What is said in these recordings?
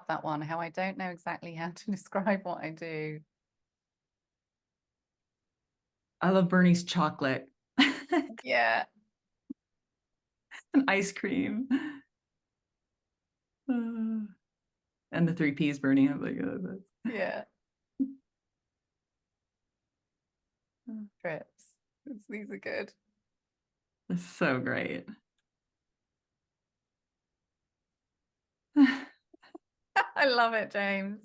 love that one. How I don't know exactly how to describe what I do. I love Bernie's chocolate. Yeah. And ice cream. And the 3 Ps, Bernie. I'm like, Yeah. Trips. These are good. that's so great. I love it, James.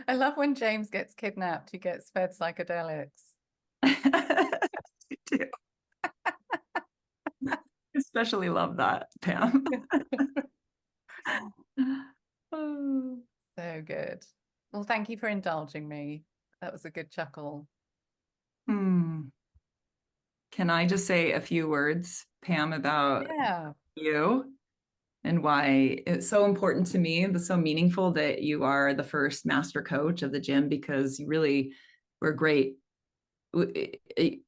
I love when James gets kidnapped, he gets fed psychedelics. Me too. Especially love that, Pam. Oh. So good. Well, thank you for indulging me. That was a good chuckle. Hmm. Can I just say a few words, Pam, about Yeah. you and why it's so important to me and so meaningful that you are the first master coach of the gym, because you really were great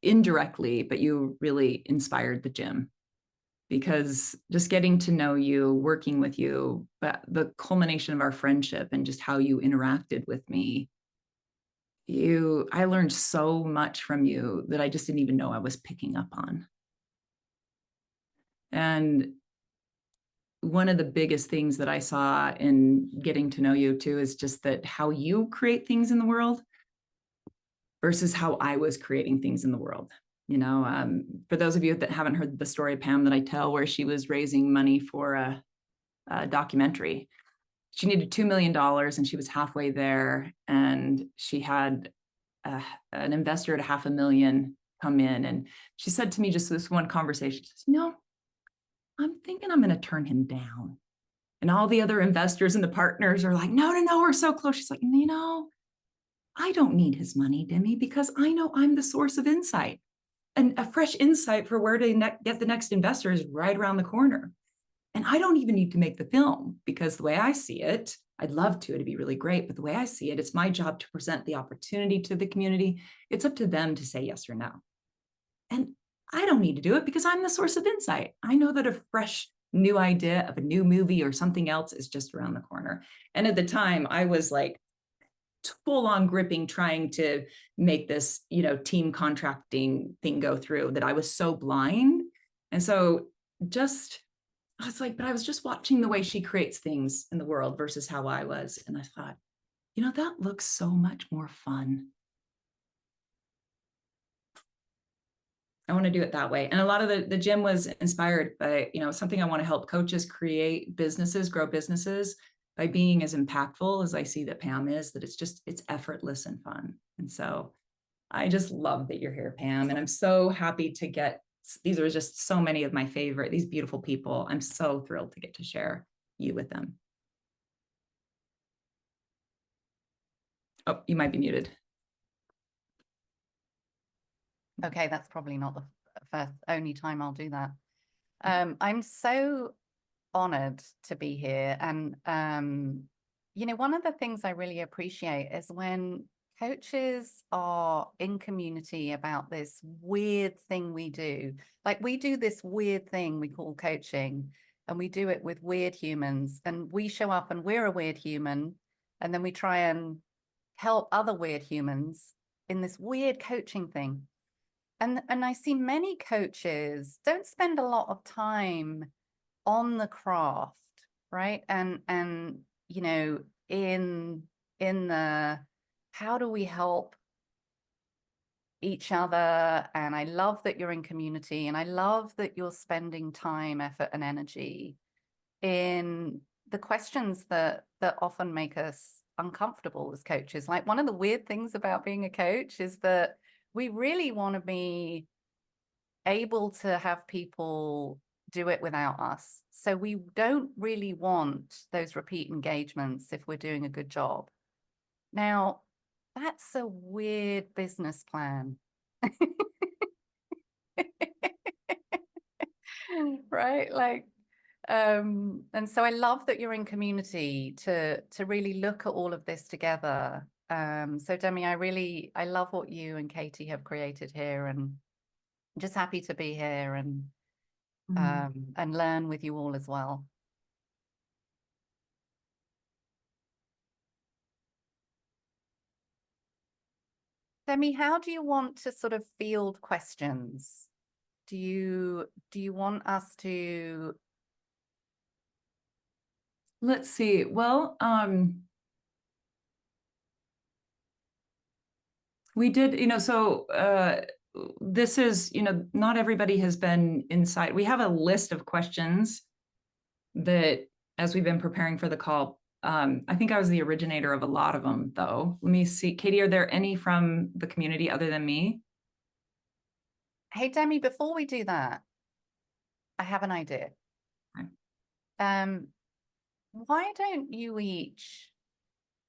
indirectly, but you really inspired the gym. Because just getting to know you, working with you, but the culmination of our friendship and just how you interacted with me, I learned so much from you that I just didn't even know I was picking up on. And one of the biggest things that I saw in getting to know you too is just that how you create things in the world versus how I was creating things in the world. For those of you that haven't heard the story of Pam that I tell, where she was raising money for a documentary, she needed $2 million and she was halfway there. And she had an investor at $500,000 come in. And she said to me just this one conversation, she says, no, I'm thinking I'm going to turn him down. And all the other investors and the partners are like, no, no, no, we're so close. She's like, I don't need his money, Demi, because I know I'm the source of insight. And a fresh insight for where to get the next investor is right around the corner. And I don't even need to make the film, because the way I see it, I'd love to, it'd be really great. But the way I see it, it's my job to present the opportunity to the community. It's up to them to say yes or no. And I don't need to do it because I'm the source of insight. I know that a fresh new idea of a new movie or something else is just around the corner. And at the time, I was like full on gripping, trying to make this, team contracting thing go through, that I was so blind. And so I was like, but I was just watching the way she creates things in the world versus how I was. And I thought, that looks so much more fun. I want to do it that way. And a lot of the gym was inspired by, something I want to help coaches create businesses, grow businesses by being as impactful as I see that Pam is, that it's effortless and fun. And so I just love that you're here, Pam. And I'm so happy to these are just so many of my favorite, these beautiful people. I'm so thrilled to get to share you with them. Oh, you might be muted. Okay, that's probably not the only time I'll do that. I'm so honored to be here. And, one of the things I really appreciate is when coaches are in community about this weird thing we do. Like, we do this weird thing we call coaching, and we do it with weird humans. And we show up and we're a weird human. And then we try and help other weird humans in this weird coaching thing. And I see many coaches don't spend a lot of time on the craft, right? And in the how do we help each other? And I love that you're in community, and I love that you're spending time, effort, and energy in the questions that often make us uncomfortable as coaches. Like, one of the weird things about being a coach is that we really want to be able to have people do it without us. So we don't really want those repeat engagements if we're doing a good job. Now, that's a weird business plan. Right? Like, and so I love that you're in community to really look at all of this together. So Demi, I love what you and Katie have created here, and just happy to be here Mm. and learn with you all as well. Demi, how do you want to sort of field questions? Do you want us to? Let's see. Well, we did, so this is, not everybody has been inside. We have a list of questions that, as we've been preparing for the call, I think I was the originator of a lot of them, though. Let me see. Katie, are there any from the community other than me? Hey, Demi, before we do that, I have an idea. Okay. Why don't you each,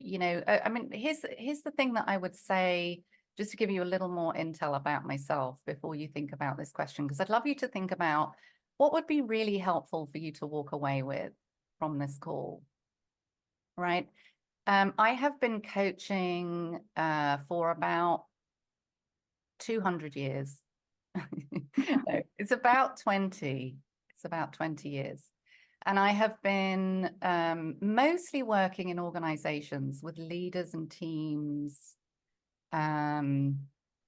I mean, here's the thing that I would say, just to give you a little more intel about myself before you think about this question, because I'd love you to think about what would be really helpful for you to walk away with from this call, right? I have been coaching for about 200 years. No, it's about 20. It's about 20 years. And I have been mostly working in organizations with leaders and teams, and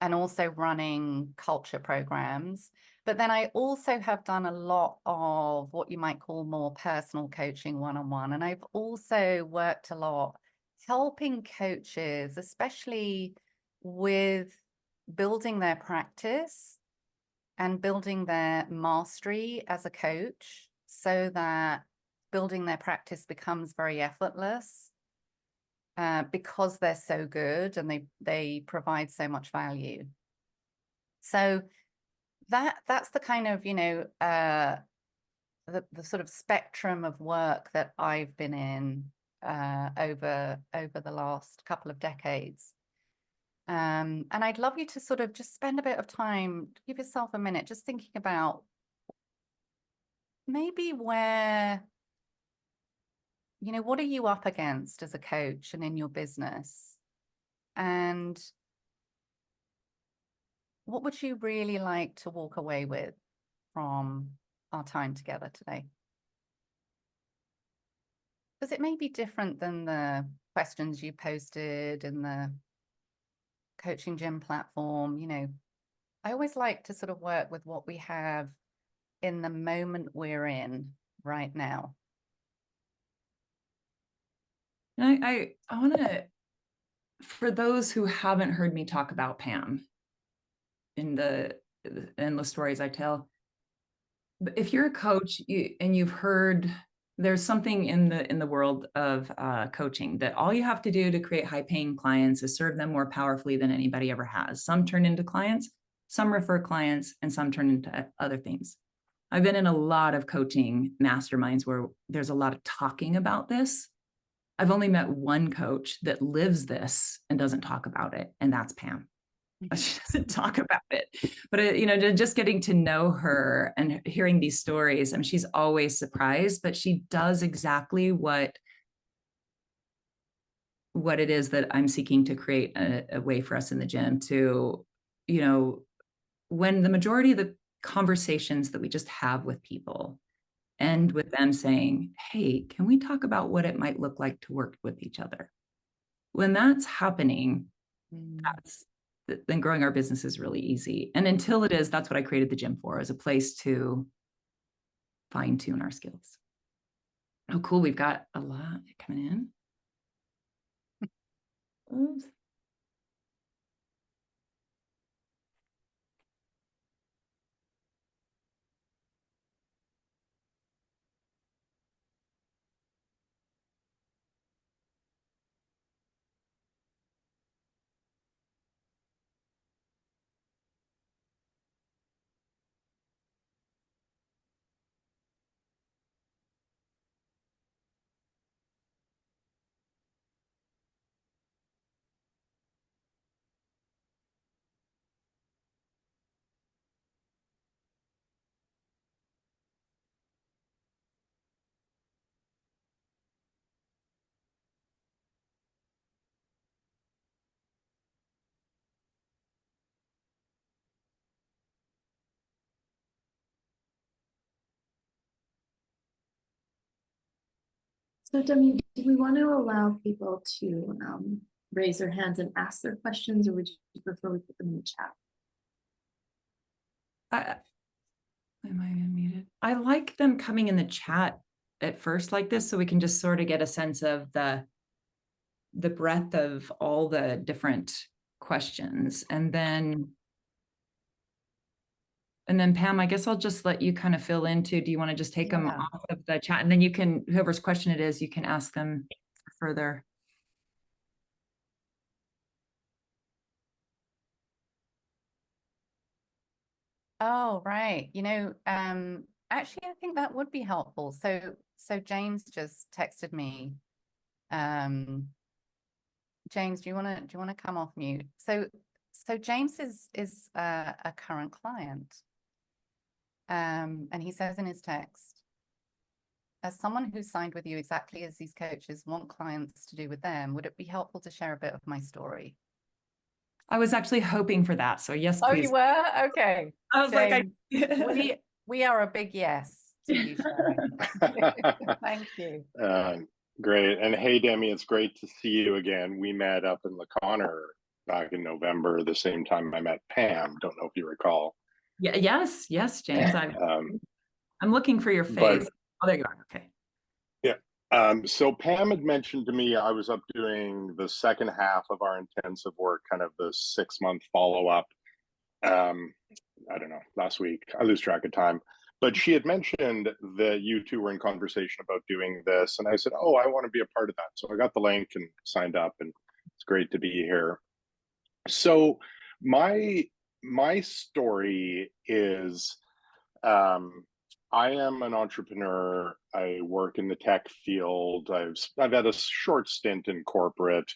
also running culture programs. But then I also have done a lot of what you might call more personal coaching one-on-one. And I've also worked a lot helping coaches, especially with building their practice and building their mastery as a coach so that building their practice becomes very effortless because they're so good and they provide so much value. So that's the kind of, the sort of spectrum of work that I've been in over the last couple of decades. And I'd love you to sort of just spend a bit of time, give yourself a minute, just thinking about maybe where, what are you up against as a coach and in your business? And what would you really like to walk away with from our time together today? Because it may be different than the questions you posted in the coaching gym platform. I always like to sort of work with what we have in the moment we're in right now. And I want to, for those who haven't heard me talk about Pam in the endless stories I tell, but if you're a coach and you've heard there's something in the world of coaching that all you have to do to create high paying clients is serve them more powerfully than anybody ever has. Some turn into clients, some refer clients, and some turn into other things. I've been in a lot of coaching masterminds where there's a lot of talking about this. I've only met one coach that lives this and doesn't talk about it, and that's Pam. She doesn't talk about it, but just getting to know her and hearing these stories, I mean, she's always surprised, but she does exactly what it is that I'm seeking to create a way for us in the gym to, when the majority of the conversations that we just have with people end with them saying, hey, can we talk about what it might look like to work with each other? When that's happening, then growing our business is really easy. And until it is, that's what I created the gym for, as a place to fine tune our skills. Oh, cool. We've got a lot coming in. Oops. So Demi, do we want to allow people to raise their hands and ask their questions, or would you prefer we put them in the chat? Am I unmuted? I like them coming in the chat at first like this, so we can just sort of get a sense of the breadth of all the different questions. And then Pam, I guess I'll just let you kind of fill into, do you want to just take them off of the chat? And then you can, whoever's question it is, you can ask them further. Oh, right. Actually, I think that would be helpful. So James just texted me. James, do you want to come off mute? So James is a current client. And he says in his text, as someone who signed with you exactly as these coaches want clients to do with them, would it be helpful to share a bit of my story? I was actually hoping for that. So yes, please. Oh, you were? Okay. I was James, like, we are a big yes to you sharing. Thank you. Great. And hey, Demi, it's great to see you again. We met up in LaConner back in November, the same time I met Pam. Don't know if you recall. Yeah. Yes, James. I'm looking for your face. Oh, there you are. Okay. Yeah. So Pam had mentioned to me I was up doing the second half of our intensive work, kind of the 6-month follow-up. I don't know, last week. I lose track of time. But she had mentioned that you two were in conversation about doing this. And I said, oh, I want to be a part of that. So I got the link and signed up, and it's great to be here. So my story is I am an entrepreneur. I work in the tech field. I've had a short stint in corporate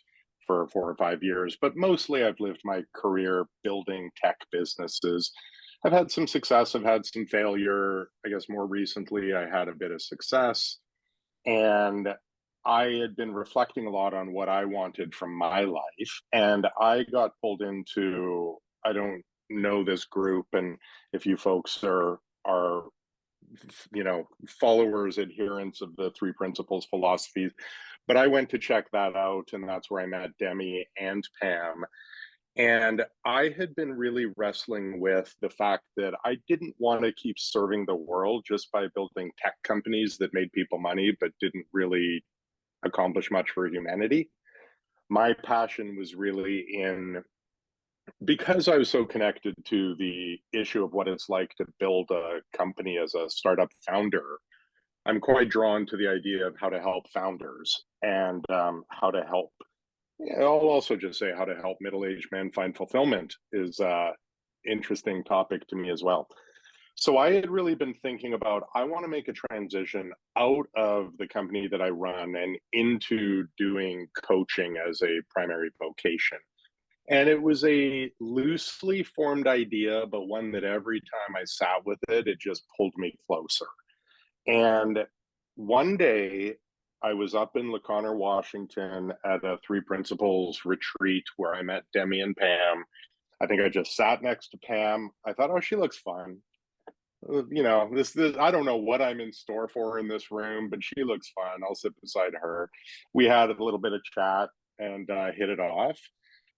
for 4 or 5 years, but mostly I've lived my career building tech businesses. I've had some success, I've had some failure. I guess more recently I had a bit of success, and I had been reflecting a lot on what I wanted from my life, and I got pulled into, I don't know this group, and if you folks are followers, adherents of the 3 principles philosophies, but I went to check that out, and that's where I met Demi and Pam. And I had been really wrestling with the fact that I didn't want to keep serving the world just by building tech companies that made people money, but didn't really accomplish much for humanity. My passion was really in, because I was so connected to the issue of what it's like to build a company as a startup founder, I'm quite drawn to the idea of how to help founders and how to help. I'll also just say how to help middle-aged men find fulfillment is an interesting topic to me as well. So I had really been thinking about, I want to make a transition out of the company that I run and into doing coaching as a primary vocation. And it was a loosely formed idea, but one that every time I sat with it, it just pulled me closer. And one day I was up in LaConner, Washington at a 3 Principles retreat where I met Demi and Pam. I think I just sat next to Pam. I thought, oh, she looks fun. This I don't know what I'm in store for in this room, but she looks fun. I'll sit beside her. We had a little bit of chat and hit it off.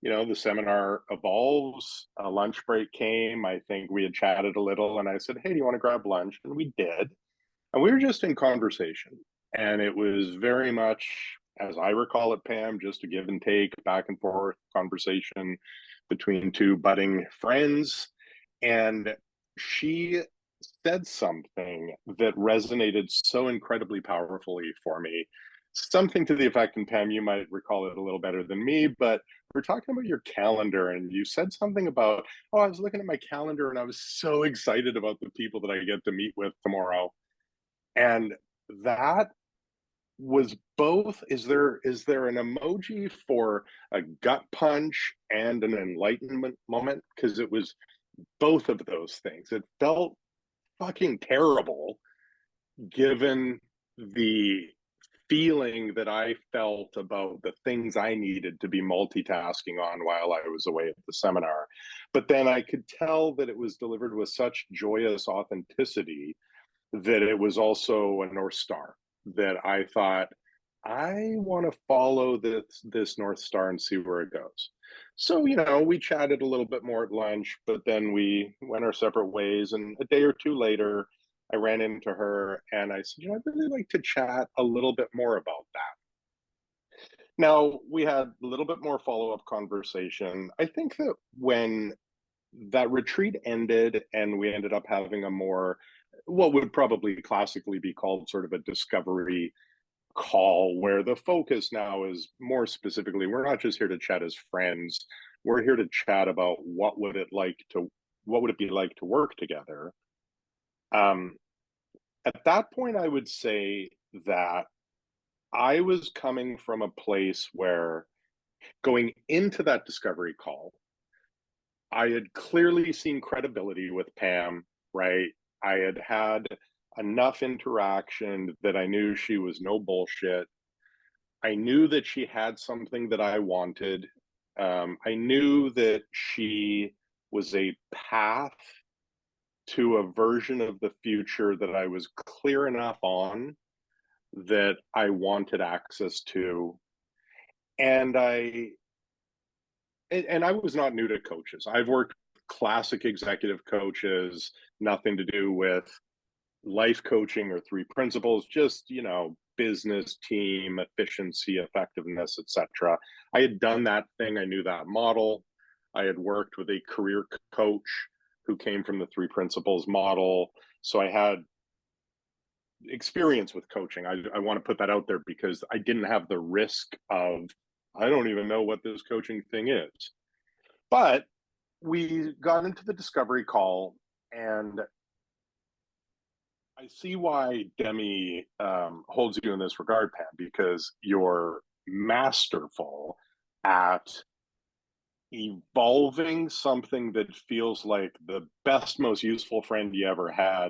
The seminar evolves. A lunch break came. I think we had chatted a little, and I said, hey, do you want to grab lunch? And we did. And we were just in conversation. And it was very much, as I recall it, Pam, just a give and take, back and forth conversation between 2 budding friends. And she said something that resonated so incredibly powerfully for me. Something to the effect, and Pam, you might recall it a little better than me, but we're talking about your calendar, and you said something about, oh, I was looking at my calendar and I was so excited about the people that I get to meet with tomorrow. And that was both, is there an emoji for a gut punch and an enlightenment moment? Because it was both of those things. It felt fucking terrible given the feeling that I felt about the things I needed to be multitasking on while I was away at the seminar. But then I could tell that it was delivered with such joyous authenticity that it was also a North Star, that I thought, I want to follow this North Star and see where it goes. So, you know, we chatted a little bit more at lunch, but then we went our separate ways. And a day or two later, I ran into her and I said, you know, I'd really like to chat a little bit more about that. Now, we had a little bit more follow-up conversation. I think that when that retreat ended and we ended up having a more, what would probably classically be called sort of a discovery call, where the focus now is more specifically, we're not just here to chat as friends, we're here to chat about what would it be like to work together. At that point, I would say that I was coming from a place where, going into that discovery call, I had clearly seen credibility with Pam, right? I had had enough interaction that I knew she was no bullshit. I knew that she had something that I wanted. I knew that she was a path to a version of the future that I was clear enough on that I wanted access to. And I was not new to coaches. I've worked with classic executive coaches, nothing to do with life coaching or three principles, just, you know, business, team, efficiency, effectiveness, etc. I had done that thing. I knew that model. I had worked with a career coach who came from the three principles model. So I had experience with coaching. I want to put that out there because I didn't have the risk of, I don't even know what this coaching thing is. But we got into the discovery call, and I see why Demi holds you in this regard, Pam, because you're masterful at evolving something that feels like the best, most useful friend you ever had,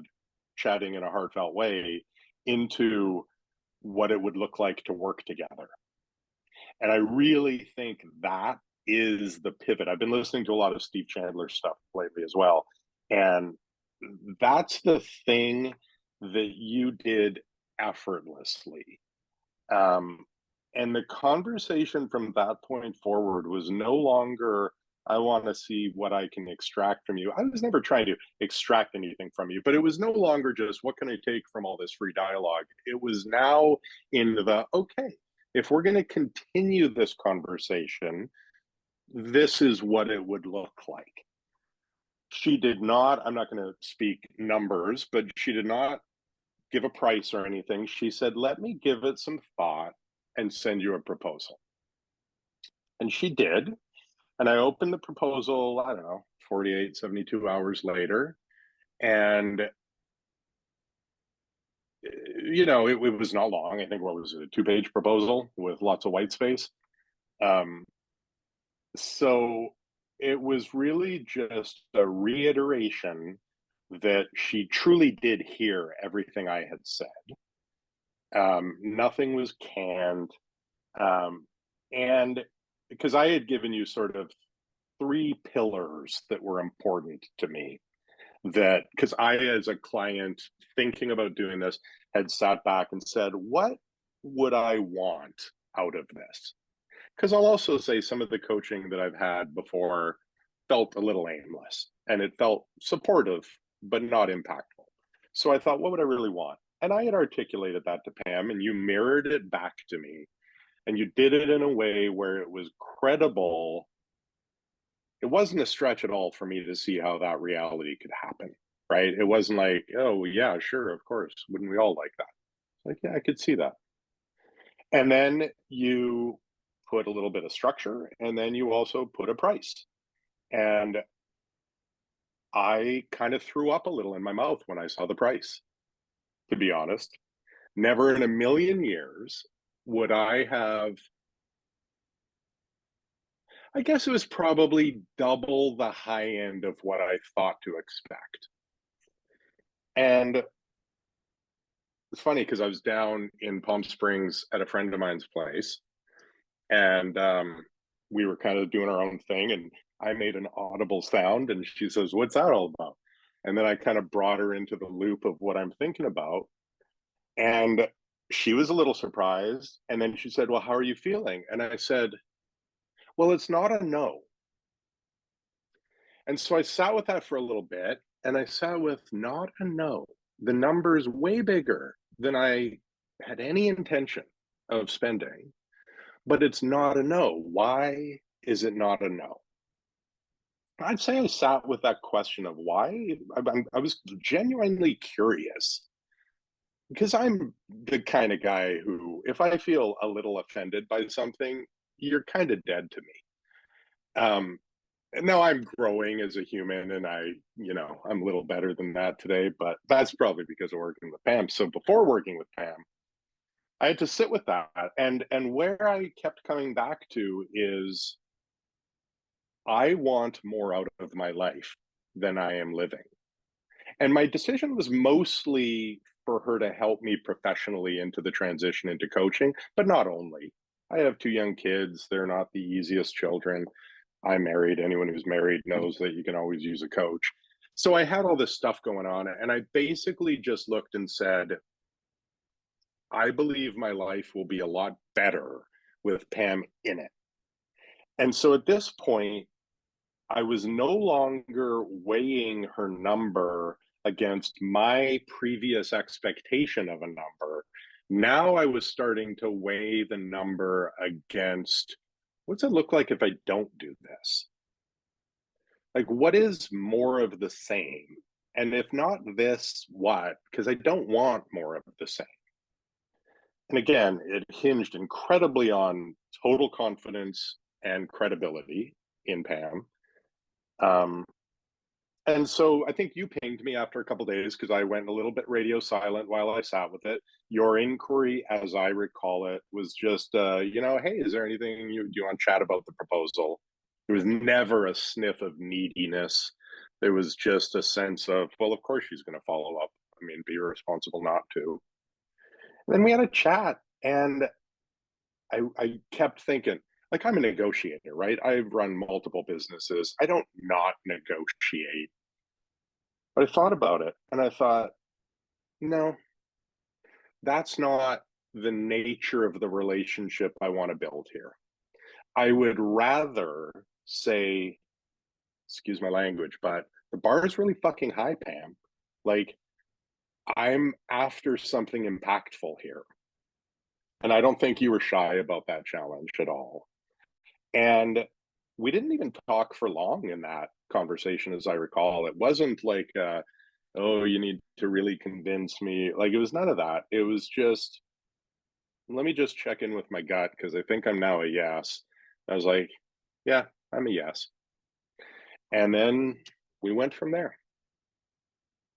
chatting in a heartfelt way, into what it would look like to work together. And I really think that is the pivot. I've been listening to a lot of Steve Chandler stuff lately as well. And that's the thing that you did effortlessly. And the conversation from that point forward was no longer, I want to see what I can extract from you. I was never trying to extract anything from you, but it was no longer just, what can I take from all this free dialogue? It was now in the, okay, if we're going to continue this conversation, this is what it would look like. She did not, I'm not going to speak numbers, but she did not give a price or anything. She said, let me give it some thought and send you a proposal. And she did. And I opened the proposal, I don't know, 48, 72 hours later. And, you know, it was not long. I think, what was it, a 2-page proposal with lots of white space. So it was really just a reiteration that she truly did hear everything I had said. Nothing was canned. And because I had given you sort of 3 pillars that were important to me, that, because I, as a client thinking about doing this, had sat back and said, what would I want out of this? Because I'll also say some of the coaching that I've had before felt a little aimless, and it felt supportive, but not impactful. So I thought, what would I really want? And I had articulated that to Pam, and you mirrored it back to me. And you did it in a way where it was credible. It wasn't a stretch at all for me to see how that reality could happen, right? It wasn't like, oh, yeah, sure, of course. Wouldn't we all like that? It's like, yeah, I could see that. And then you put a little bit of structure, and then you also put a price. And I kind of threw up a little in my mouth when I saw the price, to be honest. Never in a million years would I have, I guess it was probably double the high end of what I thought to expect. And it's funny because I was down in Palm Springs at a friend of mine's place, and we were kind of doing our own thing, and I made an audible sound, and she says, what's that all about? And then I kind of brought her into the loop of what I'm thinking about. And she was a little surprised. And then she said, well, how are you feeling? And I said, well, it's not a no. And so I sat with that for a little bit, and I sat with not a no. The number is way bigger than I had any intention of spending, but it's not a no. Why is it not a no? I'd say I sat with that question of why. I was genuinely curious because I'm the kind of guy who, if I feel a little offended by something, you're kind of dead to me. Now I'm growing as a human, and I'm a little better than that today, but that's probably because of working with Pam. So before working with Pam, I had to sit with that, and where I kept coming back to is I want more out of my life than I am living. And my decision was mostly for her to help me professionally into the transition into coaching, but not only. I have 2 young kids. They're not the easiest children. I'm married. Anyone who's married knows that you can always use a coach. So I had all this stuff going on, and I basically just looked and said, I believe my life will be a lot better with Pam in it. And so at this point, I was no longer weighing her number against my previous expectation of a number. Now I was starting to weigh the number against what's it look like if I don't do this? Like, what is more of the same? And if not this, what? Because I don't want more of the same. And again, it hinged incredibly on total confidence and credibility in Pam. And so I think you pinged me after a couple of days because I went a little bit radio silent while I sat with it. Your inquiry, as I recall it, was just, hey, is there anything do you want to chat about the proposal? There was never a sniff of neediness. There was just a sense of, well, of course she's going to follow up. I mean, be irresponsible not to. And then we had a chat, and I kept thinking, like, I'm a negotiator, right? I've run multiple businesses. I don't not negotiate. But I thought about it, and I thought, no, that's not the nature of the relationship I want to build here. I would rather say, excuse my language, but the bar is really fucking high, Pam. Like, I'm after something impactful here. And I don't think you were shy about that challenge at all. And we didn't even talk for long in that conversation, as I recall. It wasn't like, oh, you need to really convince me. Like, it was none of that. It was just, let me just check in with my gut because I think I'm now a yes. I was like, yeah, I'm a yes. And then we went from there.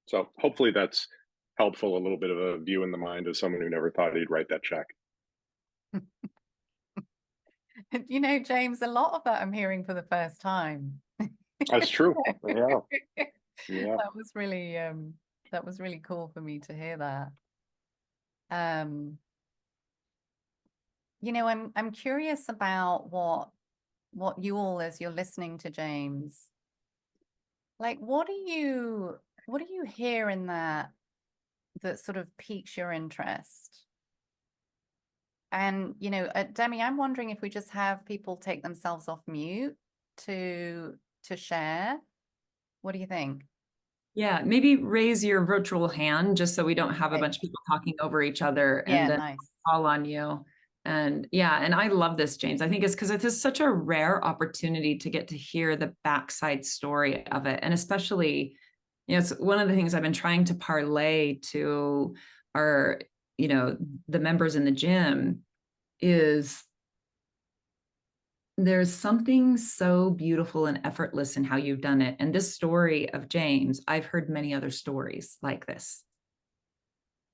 So hopefully that's helpful, a little bit of a view in the mind of someone who never thought he'd write that check. James, a lot of that I'm hearing for the first time. That's true. Yeah. Yeah. That was really cool for me to hear that. I'm curious about what you all, as you're listening to James, like, what do you hear in that sort of piques your interest? And Demi, I'm wondering if we just have people take themselves off mute to share. What do you think? Yeah, maybe raise your virtual hand just so we don't have a Okay. bunch of people talking over each other and Yeah, then nice. call on you. And yeah, and I love this, James. I think it's because it is such a rare opportunity to get to hear the backside story of it. And especially, it's one of the things I've been trying to parlay to our, the members in the gym is there's something so beautiful and effortless in how you've done it. And this story of James, I've heard many other stories like this.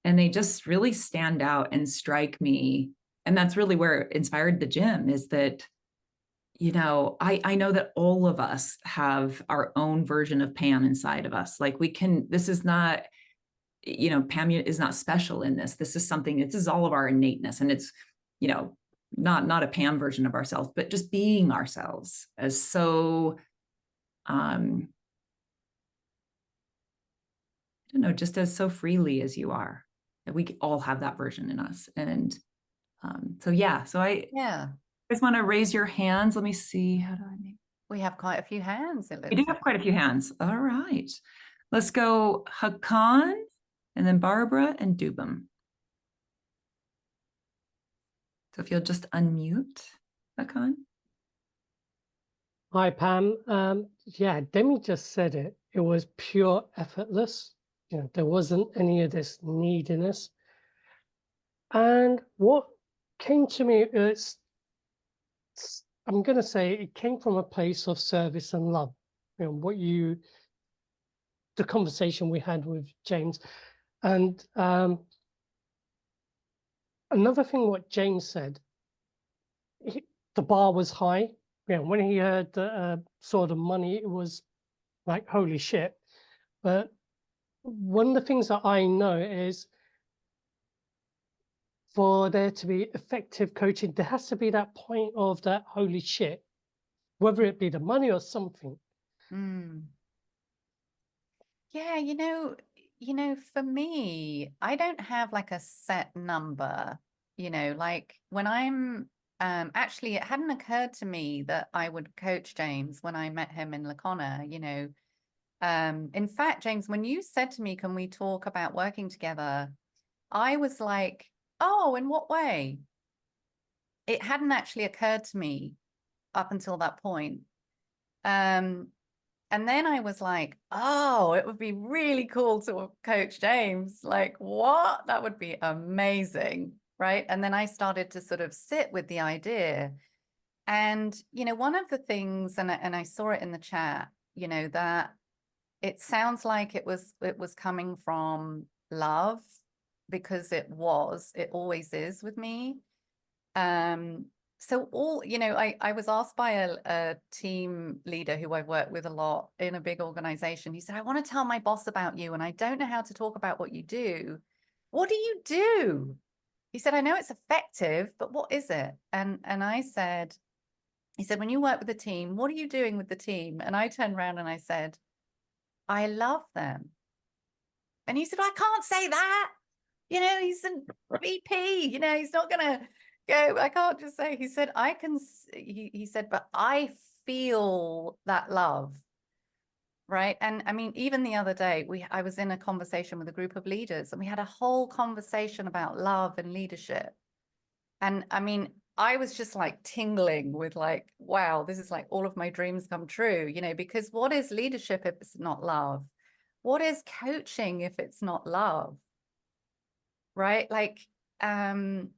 And they just really stand out and strike me. And that's really where it inspired the gym, is that, I know that all of us have our own version of Pam inside of us. Like, this is not, Pam is not special in this. This is all of our innateness. And it's, not a Pam version of ourselves, but just being ourselves as so, I don't know, just as so freely as you are. We all have that version in us. And so, yeah, so I just want to raise your hands. Let me see. How do I make? We have quite a few hands. We do have quite a few hands. All right. Let's go Hakan, and then Barbara and Dubam. So if you'll just unmute, Hakan. Hi, Pam. Yeah, Demi just said it. It was pure effortless. You know, there wasn't any of this neediness. And what came to me is, I'm going to say it came from a place of service and love. You know, the conversation we had with James. And another thing what James said, the bar was high. You know, when he heard the sort of money, it was like, holy shit. But one of the things that I know is for there to be effective coaching, there has to be that point of that holy shit, whether it be the money or something. Yeah, for me, I don't have like a set number, like when I'm actually, it hadn't occurred to me that I would coach James when I met him in Lacona, in fact, James, when you said to me, can we talk about working together? I was like, oh, in what way? It hadn't actually occurred to me up until that point. And then I was like, oh, it would be really cool to coach James. Like, what? That would be amazing, right? And then I started to sort of sit with the idea. And, one of the things, and I saw it in the chat, that it sounds like it was coming from love, because it always is with me. So I was asked by a team leader who I've worked with a lot in a big organization. He said, I want to tell my boss about you, and I don't know how to talk about what you do. What do you do? He said, I know it's effective, but what is it? And I said, he said, when you work with a team, what are you doing with the team? And I turned around and I said, I love them. And he said, I can't say that. He's an VP, he's not going to go. I can't just say, he said, I can, he said, but I feel that love. Right. And I mean, even the other day, I was in a conversation with a group of leaders, and we had a whole conversation about love and leadership. And I mean, I was just like tingling with like, wow, this is like all of my dreams come true, because what is leadership if it's not love? What is coaching if it's not love? Right? Like, and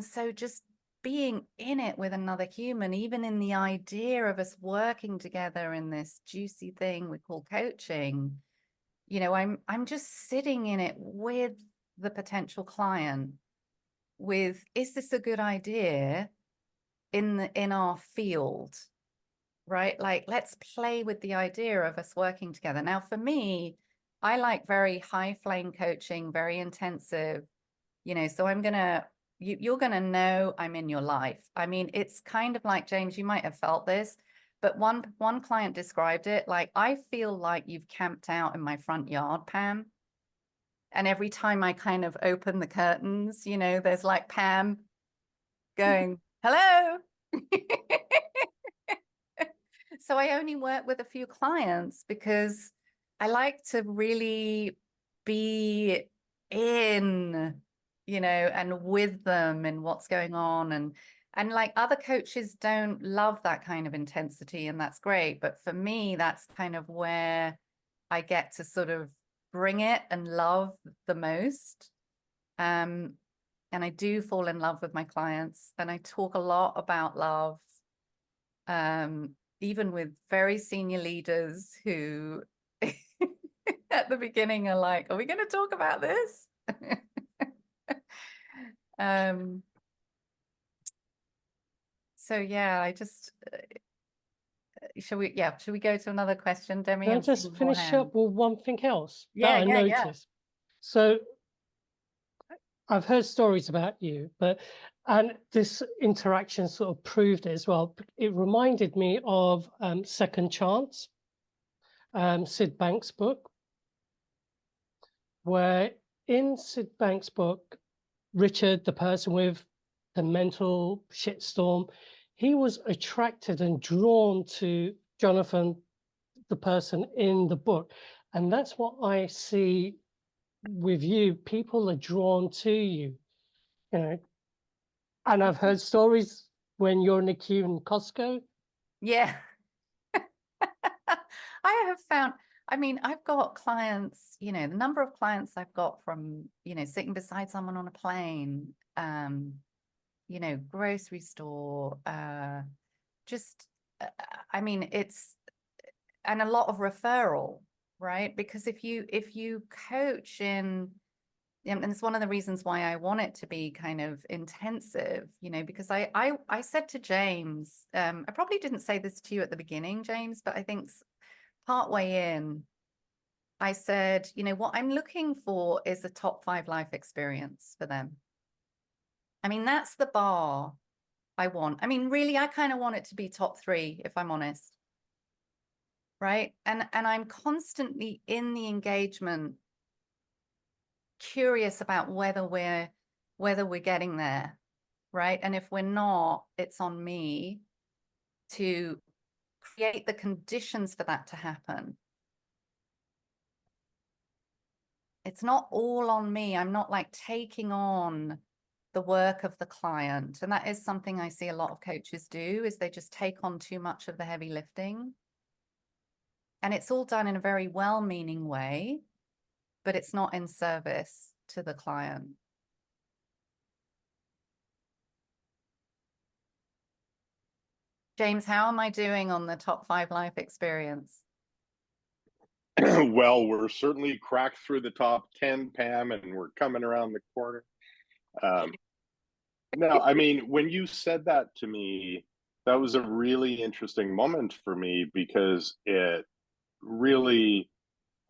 so just being in it with another human, even in the idea of us working together in this juicy thing we call coaching, I'm just sitting in it with the potential client with, is this a good idea in our field? Right? Like, let's play with the idea of us working together. Now, for me, I like very high flame coaching, very intensive, so you're going to know I'm in your life. I mean, it's kind of like, James, you might have felt this, but one client described it like, I feel like you've camped out in my front yard, Pam. And every time I kind of open the curtains, there's like Pam going, hello. So I only work with a few clients because I like to really be in, and with them and what's going on. And like, other coaches don't love that kind of intensity, and that's great. But for me, that's kind of where I get to sort of bring it and love the most. And I do fall in love with my clients, and I talk a lot about love. Even with very senior leaders who at the beginning are like, are we going to talk about this? So yeah, I just, should we go to another question, Demi? Can I just finish up with one thing else that I noticed? So I've heard stories about you, and this interaction sort of proved it as well. It reminded me of Second Chance, Sid Banks' book, where in Sid Banks' book, Richard, the person with the mental shitstorm, he was attracted and drawn to Jonathan, the person in the book. And that's what I see with you. People are drawn to you, you know. And I've heard stories when you're in the queue in Costco. Yeah. I have found, I mean, I've got clients, you know, the number of clients I've got from, you know, sitting beside someone on a plane, you know, grocery store, just, I mean, it's, and a lot of referral, right? Because if you coach in, and it's one of the reasons why I want it to be kind of intensive, you know, because I said to James, I probably didn't say this to you at the beginning, James, but I think partway in, I said, you know, what I'm looking for is a top 5 life experience for them. I mean, that's the bar I want. I mean, really, I kind of want it to be top 3, if I'm honest. Right. And I'm constantly in the engagement, curious about whether we're getting there. Right. And if we're not, it's on me to create the conditions for that to happen. It's not all on me. I'm not like taking on the work of the client. And that is something I see a lot of coaches do, is they just take on too much of the heavy lifting. And it's all done in a very well-meaning way, but it's not in service to the client. James, how am I doing on the top 5 life experience? Well, we're certainly cracked through the top 10, Pam, and we're coming around the corner. No, I mean, when you said that to me, that was a really interesting moment for me, because it really,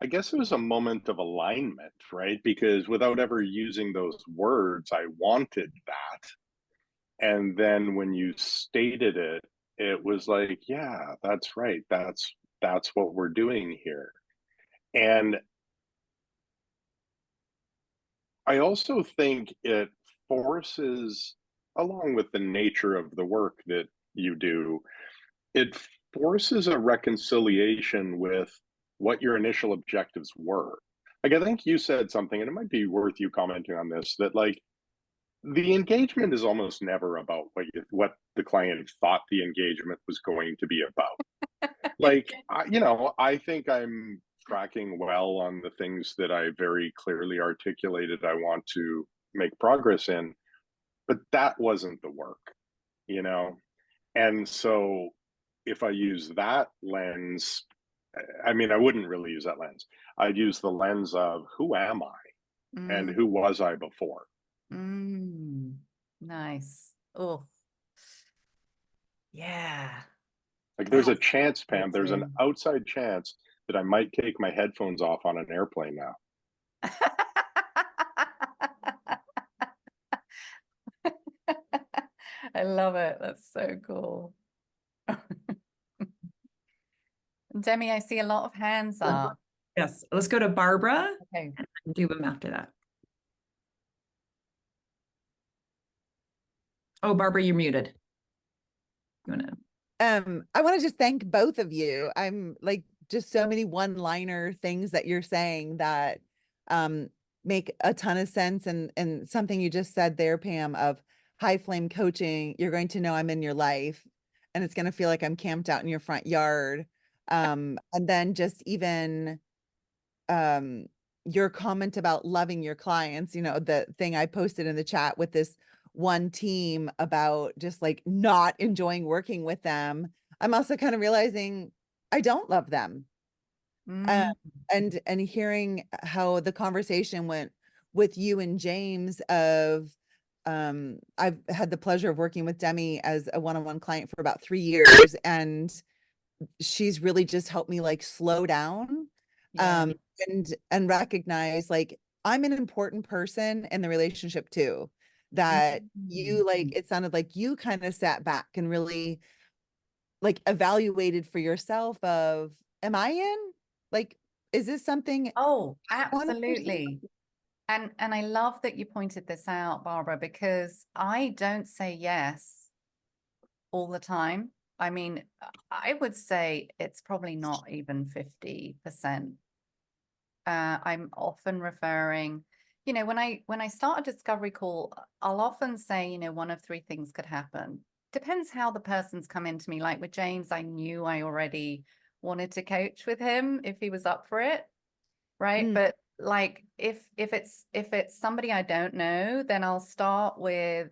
I guess it was a moment of alignment, right? Because without ever using those words, I wanted that. And then when you stated it, it was like, yeah, that's right. That's what we're doing here. And I also think it forces, along with the nature of the work that you do, it forces a reconciliation with what your initial objectives were. Like, I think you said something, and it might be worth you commenting on this, that like the engagement is almost never about what the client thought the engagement was going to be about. Like, I think I'm tracking well on the things that I very clearly articulated I want to make progress in, but that wasn't the work, you know? And so if I use that lens, I mean, I wouldn't really use that lens. I'd use the lens of who am I and who was I before? Nice. Oh, yeah. Like, there's a chance, Pam, there's an outside chance that I might take my headphones off on an airplane now. I love it. That's so cool. Demi, I see a lot of hands up. Yes, let's go to Barbara. Okay. And do them after that. Oh, Barbara, you're muted. You want to? I want to just thank both of you. I'm like, just so many one-liner things that you're saying that make a ton of sense. And something you just said there, Pam, of high flame coaching, you're going to know I'm in your life, and it's going to feel like I'm camped out in your front yard. And then just even your comment about loving your clients, the thing I posted in the chat with this one team about just like not enjoying working with them. I'm also kind of realizing I don't love them. And hearing how the conversation went with you and James of I've had the pleasure of working with Demi as a one-on-one client for about 3 years, and she's really just helped me like slow down and recognize like I'm an important person in the relationship too. That you like, it sounded like you kind of sat back and really like evaluated for yourself of, am I in? Like, is this something? Oh, absolutely. And I love that you pointed this out, Barbara, because I don't say yes all the time. I mean, I would say it's probably not even 50%. I'm often referring, when I start a discovery call, I'll often say, one of three things could happen. Depends how the person's come into me. Like with James, I knew I already wanted to coach with him if he was up for it, right? But like if it's somebody I don't know, then I'll start with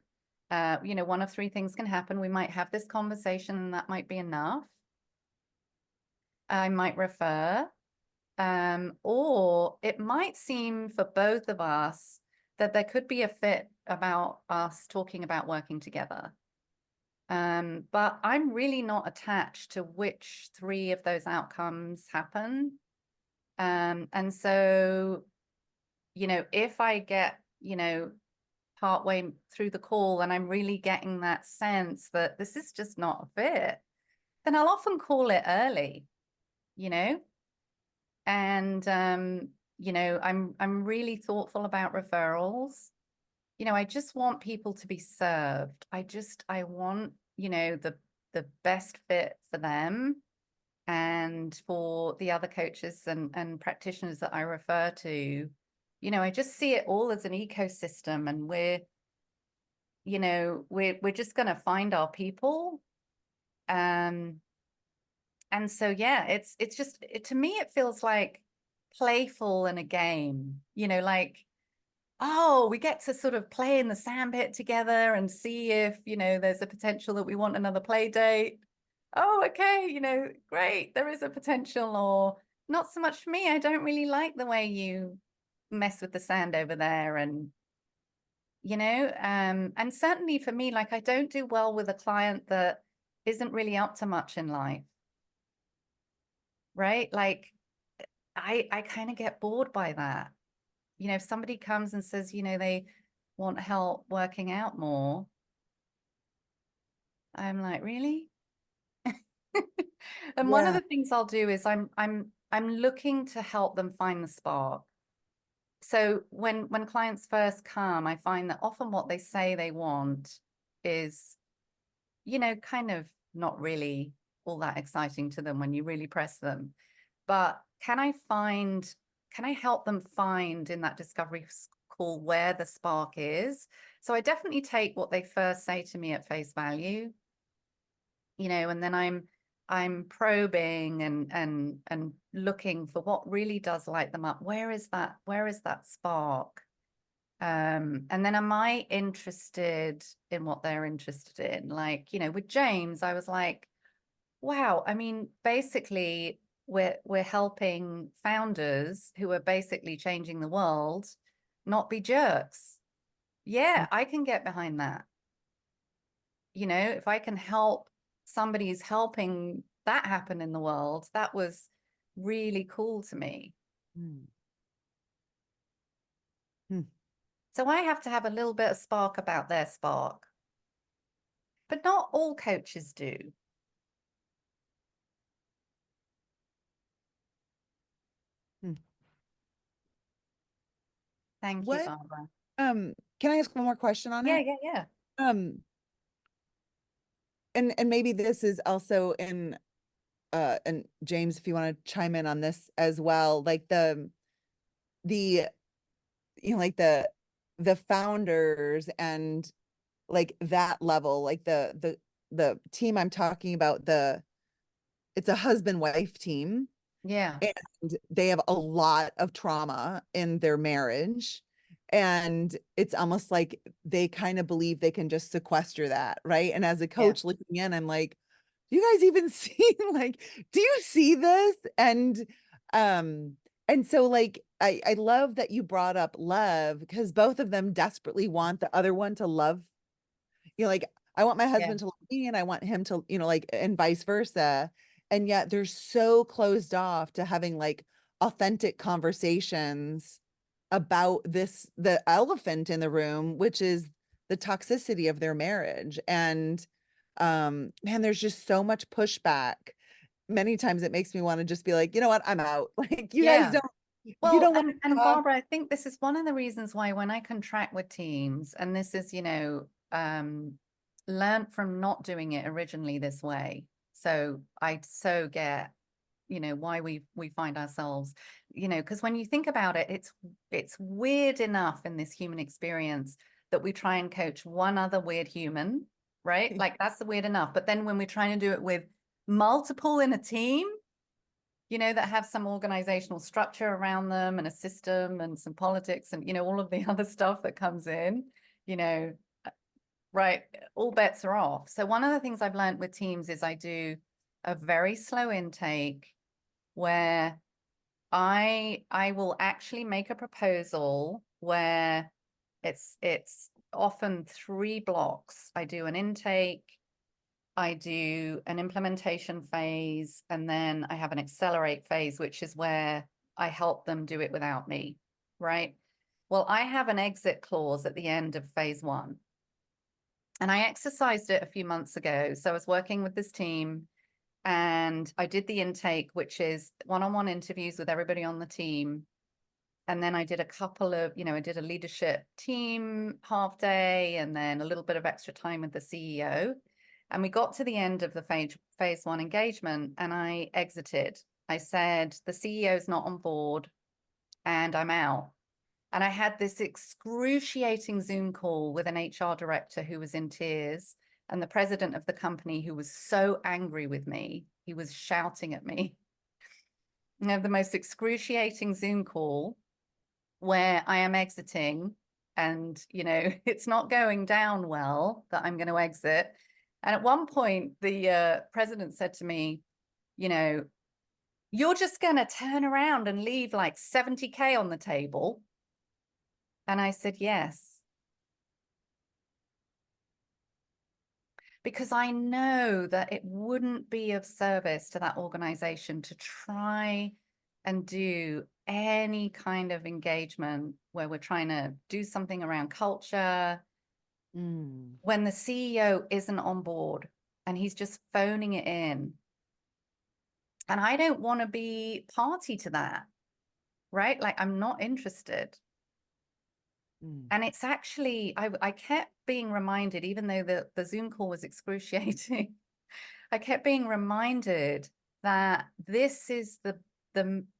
one of three things can happen. We might have this conversation and that might be enough. I might refer, or it might seem for both of us that there could be a fit about us talking about working together. But I'm really not attached to which three of those outcomes happen. And so, if I get, partway through the call and I'm really getting that sense that this is just not a fit, then I'll often call it early, and I'm really thoughtful about referrals. I just want people to be served. I want, the best fit for them and for the other coaches and practitioners that I refer to. I just see it all as an ecosystem, and we're just going to find our people. And so, yeah, it's just, to me, it feels like playful in a game, like, oh, we get to sort of play in the sandpit together and see if, there's a potential that we want another play date. Oh, okay, great, there is a potential, or not so much for me. I don't really like the way you mess with the sand over there. And, and certainly for me, like, I don't do well with a client that isn't really up to much in life. Right? Like, I kind of get bored by that. If somebody comes and says, they want help working out more, I'm like, really? And one of the things I'll do is I'm looking to help them find the spark. So when clients first come, I find that often what they say they want is, kind of not really all that exciting to them when you really press them. But can I help them find in that discovery call where the spark is? So I definitely take what they first say to me at face value, and then I'm probing and looking for what really does light them up. Where is that spark? And then am I interested in what they're interested in? Like, with James, I was like, wow, I mean, basically we're helping founders who are basically changing the world not be jerks. Yeah, I can get behind that. If I can help somebody who's helping that happen in the world, that was really cool to me. So I have to have a little bit of spark about their spark. But not all coaches do. Thank you, Barbara. Can I ask one more question on it? Yeah. And maybe this is also in and James, if you want to chime in on this as well, like the like the founders and like that level, like the team I'm talking about, it's a husband-wife team. Yeah. And they have a lot of trauma in their marriage. And it's almost like they kind of believe they can just sequester that, right? And as a coach looking in, I'm like, do you guys even see, like, do you see this? And so like, I love that you brought up love, because both of them desperately want the other one to love, like, I want my husband to love me and I want him to, like, and vice versa. And yet they're so closed off to having like authentic conversations about the elephant in the room, which is the toxicity of their marriage. And man, there's just so much pushback. Many times it makes me want to just be like, you know what, I'm out. Like, you guys don't, You Well, don't want and to talk. Barbara, I think this is one of the reasons why when I contract with teams, and this is, learned from not doing it originally this way. So I so get, why we find ourselves, because when you think about it, it's weird enough in this human experience that we try and coach one other weird human, right? Like that's the weird enough. But then when we're trying to do it with multiple in a team, that have some organizational structure around them and a system and some politics and, all of the other stuff that comes in, right, all bets are off. So one of the things I've learned with teams is I do a very slow intake where I will actually make a proposal where it's often 3 blocks. I do an intake, I do an implementation phase, and then I have an accelerate phase, which is where I help them do it without me, right? Well, I have an exit clause at the end of phase 1. And I exercised it a few months ago. So I was working with this team and I did the intake, which is one-on-one interviews with everybody on the team. And then I did a couple of, I did a leadership team half day and then a little bit of extra time with the CEO. And we got to the end of the phase 1 engagement and I exited. I said, the CEO is not on board and I'm out. And I had this excruciating Zoom call with an HR director who was in tears and the president of the company who was so angry with me. He was shouting at me. The most excruciating Zoom call where I am exiting and, it's not going down well that I'm going to exit. And at one point, the president said to me, you're just going to turn around and leave like 70K on the table. And I said, yes. Because I know that it wouldn't be of service to that organization to try and do any kind of engagement where we're trying to do something around culture when the CEO isn't on board and he's just phoning it in. And I don't want to be party to that, right? Like I'm not interested. And it's actually, I kept being reminded, even though the Zoom call was excruciating, I kept being reminded that this is the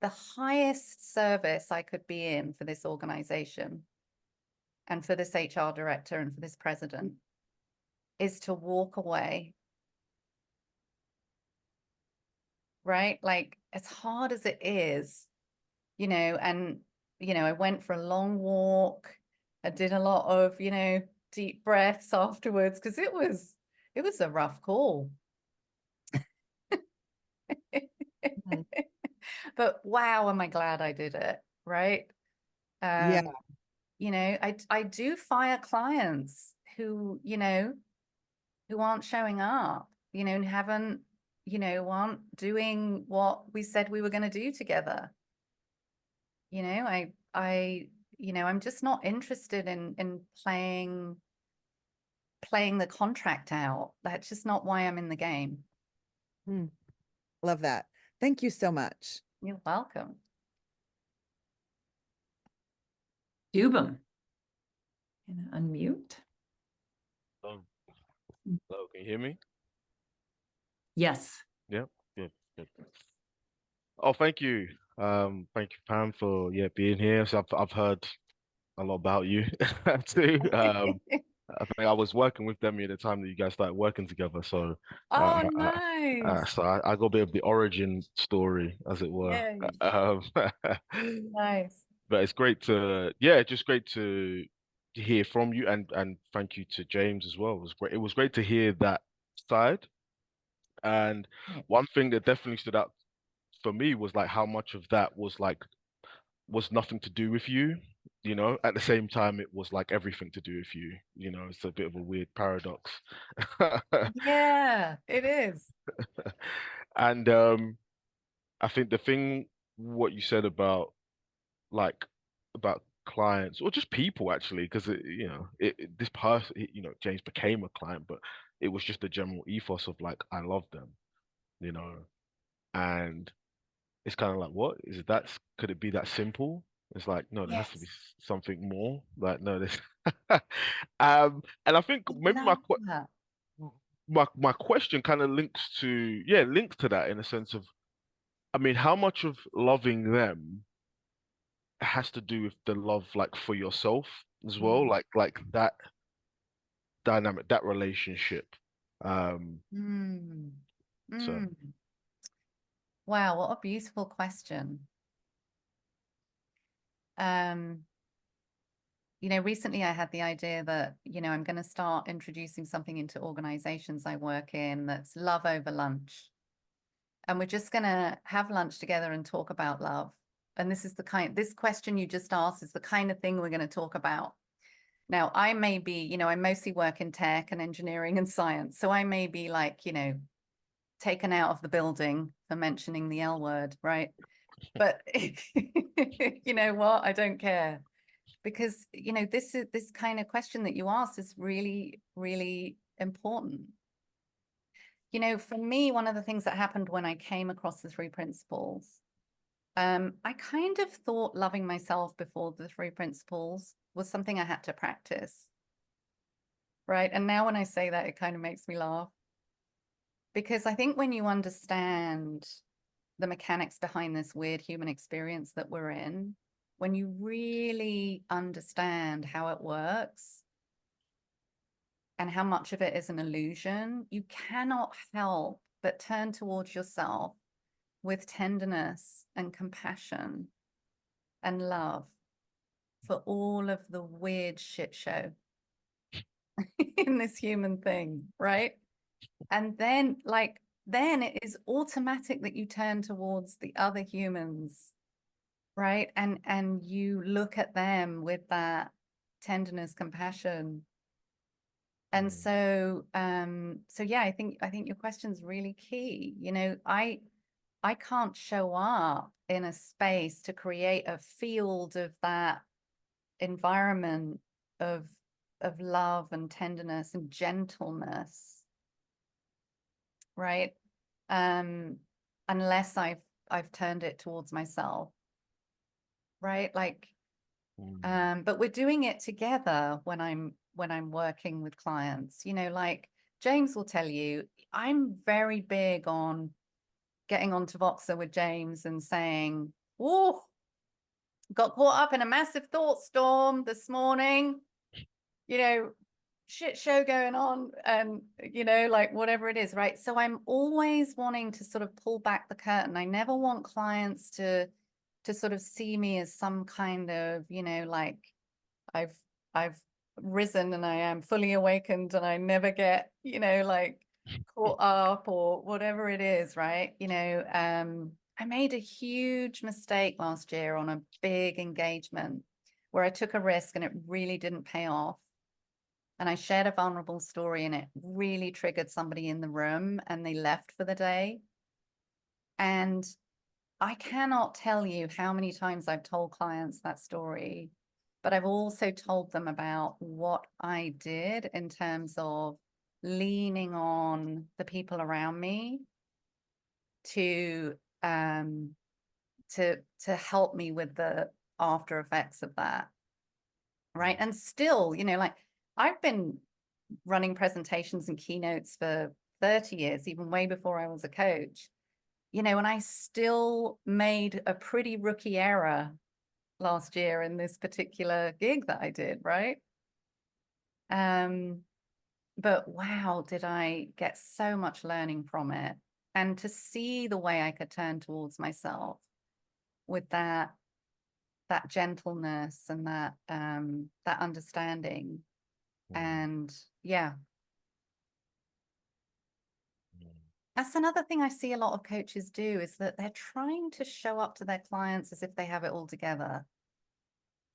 highest service I could be in for this organization and for this HR director and for this president is to walk away. Right? Like as hard as it is, and, I went for a long walk. I did a lot of, deep breaths afterwards because it was a rough call. But wow, am I glad I did it, right? Yeah. I do fire clients who, who aren't showing up, and haven't, aren't doing what we said we were going to do together. I'm just not interested in playing the contract out. That's just not why I'm in the game. Love that. Thank you so much. You're welcome. Dubum. Unmute. Hello, can you hear me? Yes. Yep, good. Oh, thank you. Thank you, Pam, for being here. So I've heard a lot about you too. I think I was working with Demi at the time that you guys started working together. So Oh, uh, nice. so I got a bit of the origin story, as it were. Yay. Um, Nice. but it's great to just great to hear from you, and thank you to James as well. It was great. It was great to hear that side. And Yeah. one thing that definitely stood out for me was like how much of that was nothing to do with you, at the same time it was like everything to do with you. It's a bit of a weird paradox. Yeah, it is. And I think the thing what you said about like about clients or just people actually, because this person, James became a client, but it was just the general ethos of like I love them, and it's kind of like, what is it? Could it be that simple? It's like, no, there has to be Yes, something more. Like, no, this. And I think I maybe love that. my question kind of links to that in a sense of, I mean, how much of loving them has to do with the love like for yourself as well, Mm, like that dynamic, that relationship. Um, mm, so mm. Wow, what a beautiful question. Um, recently I had the idea that, I'm going to start introducing something into organizations I work in that's love over lunch. And we're just going to have lunch together and talk about love. And this question you just asked is the kind of thing we're going to talk about. Now, I may be, I mostly work in tech and engineering and science. So I may be like, taken out of the building for mentioning the L word, right? But you know what? I don't care. Because, this kind of question that you asked is really, really important. For me, one of the things that happened when I came across the three principles, I kind of thought loving myself before the three principles was something I had to practice. Right. And now when I say that, it kind of makes me laugh. Because I think when you understand the mechanics behind this weird human experience that we're in, when you really understand how it works and how much of it is an illusion, you cannot help but turn towards yourself with tenderness and compassion and love for all of the weird shit show in this human thing, right? And then it is automatic that you turn towards the other humans, right? And you look at them with that tenderness, compassion. And so yeah, I think your question's really key. I can't show up in a space to create a field of that environment of love and tenderness and gentleness, right? Unless I've turned it towards myself, right? But we're doing it together when I'm working with clients. Like James will tell you, I'm very big on getting onto Voxer with James and saying, "Oh, got caught up in a massive thought storm this morning. Shit show going on, and like whatever it is, right?" So I'm always wanting to sort of pull back the curtain. I never want clients to sort of see me as some kind of, like I've risen and I am fully awakened and I never get, like caught up or whatever it is, right? I made a huge mistake last year on a big engagement where I took a risk and it really didn't pay off. And I shared a vulnerable story and it really triggered somebody in the room and they left for the day. And I cannot tell you how many times I've told clients that story, but I've also told them about what I did in terms of leaning on the people around me to help me with the after effects of that. Right. And still, like I've been running presentations and keynotes for 30 years, even way before I was a coach, and I still made a pretty rookie error last year in this particular gig that I did, right? But wow, did I get so much learning from it. And to see the way I could turn towards myself with that gentleness and that understanding. And yeah, that's another thing I see a lot of coaches do, is that they're trying to show up to their clients as if they have it all together.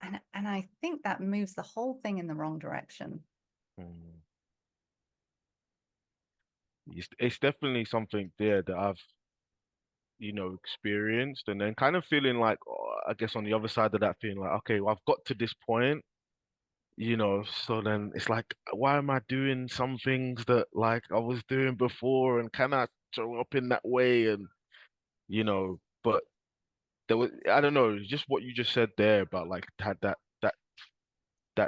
And I think that moves the whole thing in the wrong direction. it's definitely something there that I've experienced, and then kind of feeling like, I guess on the other side of that, feeling like, okay, well, I've got to this point, so then it's like, why am I doing some things that like I was doing before, and can I show up in that way? And but there was, I don't know, just what you just said there about like had that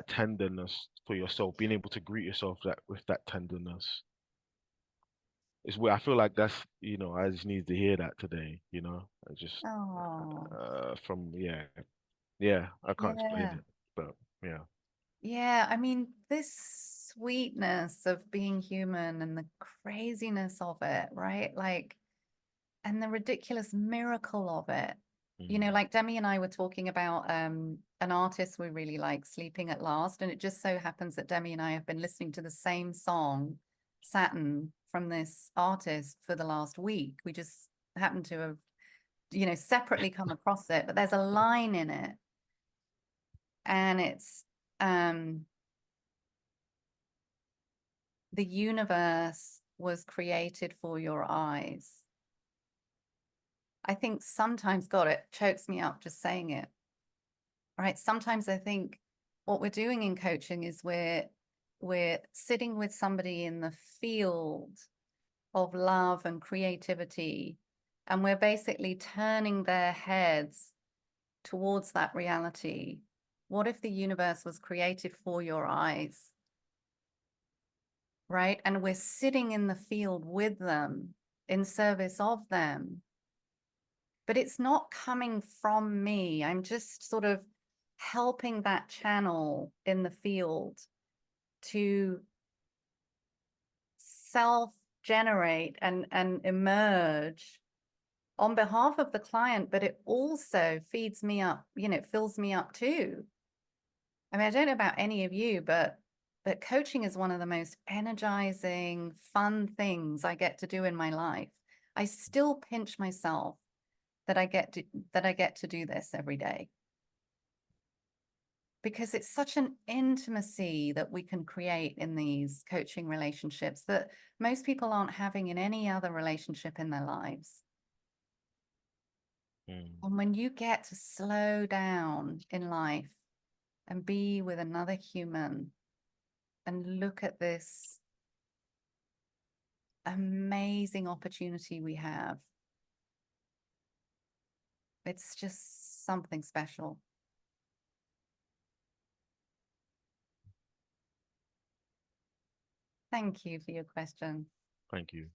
tenderness for yourself, being able to greet yourself with that tenderness. It's where I feel like that's, I just need to hear that today, I just Oh, from yeah, I can't explain yeah. it, but yeah. Yeah, I mean, this sweetness of being human and the craziness of it, right? Like, and the ridiculous miracle of it. Like Demi and I were talking about an artist we really like, Sleeping at Last, and it just so happens that Demi and I have been listening to the same song, Saturn, from this artist for the last week. We just happen to have, separately come across it, but there's a line in it, and it's the universe was created for your eyes. I think sometimes, God, it chokes me up just saying it, right? Sometimes I think what we're doing in coaching is we're sitting with somebody in the field of love and creativity, and we're basically turning their heads towards that reality. What if the universe was created for your eyes, right? And we're sitting in the field with them, in service of them. But it's not coming from me. I'm just sort of helping that channel in the field to self-generate and emerge on behalf of the client, but it also feeds me up, it fills me up too. I mean, I don't know about any of you, but coaching is one of the most energizing, fun things I get to do in my life. I still pinch myself that I get to do this every day, because it's such an intimacy that we can create in these coaching relationships that most people aren't having in any other relationship in their lives. And when you get to slow down in life and be with another human and look at this amazing opportunity we have, it's just something special. Thank you for your question. Thank you.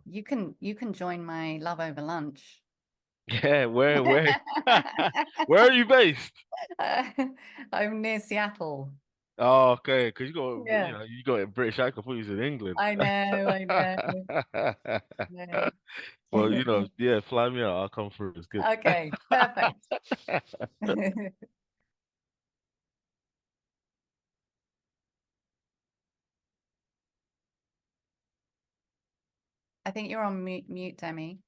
You can join my Love Over Lunch. Yeah, where where are you based? I'm near Seattle. Oh, okay, because Yeah. you got a British accent. I thought you was in England. I know. Yeah. Well, yeah, fly me out. I'll come through. It's good. Okay, perfect. I think you're on mute, Demi.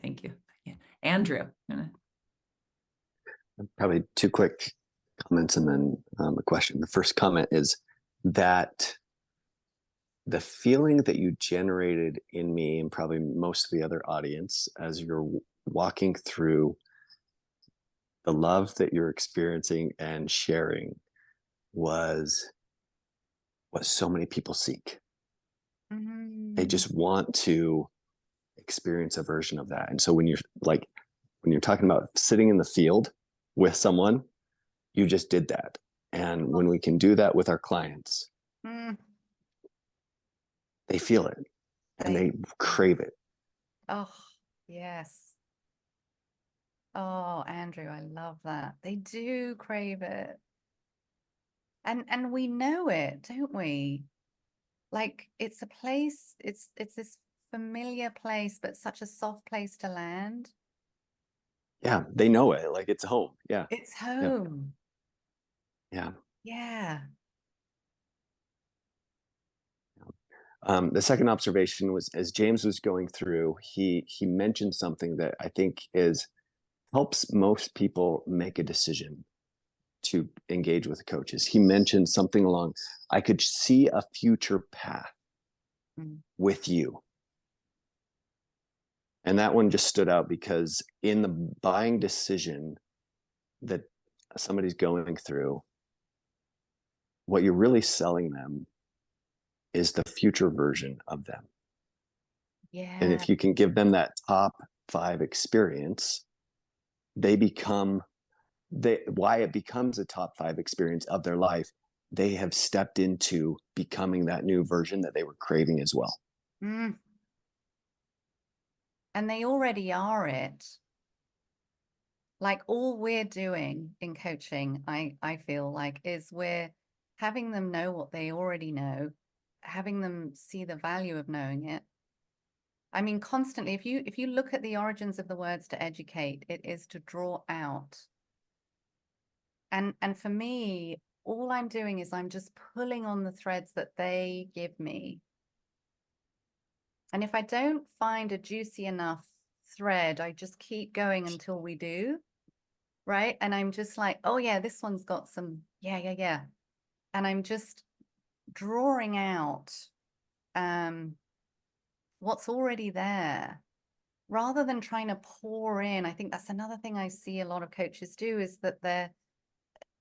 Thank you. Yeah. Andrew. Probably two quick comments and then a question. The first comment is that the feeling that you generated in me and probably most of the other audience as you're walking through the love that you're experiencing and sharing was what so many people seek. They just want to experience a version of that. And so when you're talking about sitting in the field with someone, you just did that. And when we can do that with our clients, they feel it and they crave it. Oh, yes. Oh, Andrew, I love that. They do crave it. And we know it, don't we? Like it's a place, it's this familiar place, but such a soft place to land. Yeah, they know it. Like it's home. Yeah. It's home. Yeah. Yeah. The second observation was, as James was going through, he mentioned something that I think helps most people make a decision to engage with coaches. He mentioned something along, I could see a future path with you. And that one just stood out because in the buying decision that somebody's going through, what you're really selling them is the future version of them. Yeah. And if you can give them that top 5 experience, why it becomes a top 5 experience of their life, they have stepped into becoming that new version that they were craving as well. Mm. And they already are it. Like, all we're doing in coaching, I feel like, is we're having them know what they already know, having them see the value of knowing it. I mean, constantly, if you look at the origins of the words to educate, it is to draw out. And for me, all I'm doing is I'm just pulling on the threads that they give me. And if I don't find a juicy enough thread, I just keep going until we do. Right. And I'm just like, oh yeah, this one's got some, yeah. And I'm just drawing out what's already there, rather than trying to pour in. I think that's another thing I see a lot of coaches do, is that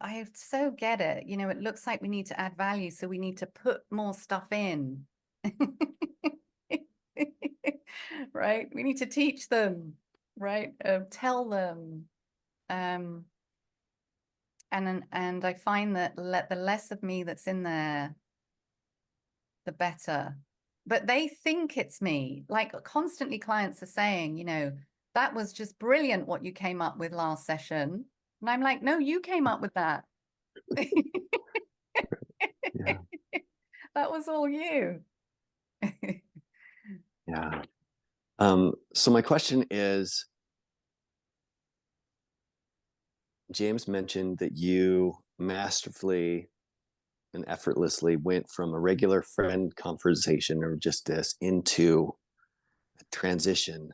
I so get it. You know, it looks like we need to add value, so we need to put more stuff in. Right. We need to teach them, right? Tell them. And I find that the less of me that's in there, the better. But they think it's me. Like, constantly clients are saying, you know, that was just brilliant what you came up with last session. And I'm like, no, you came up with that. Yeah. That was all you. Yeah. So my question is, James mentioned that you masterfully and effortlessly went from a regular friend conversation or just this into a transition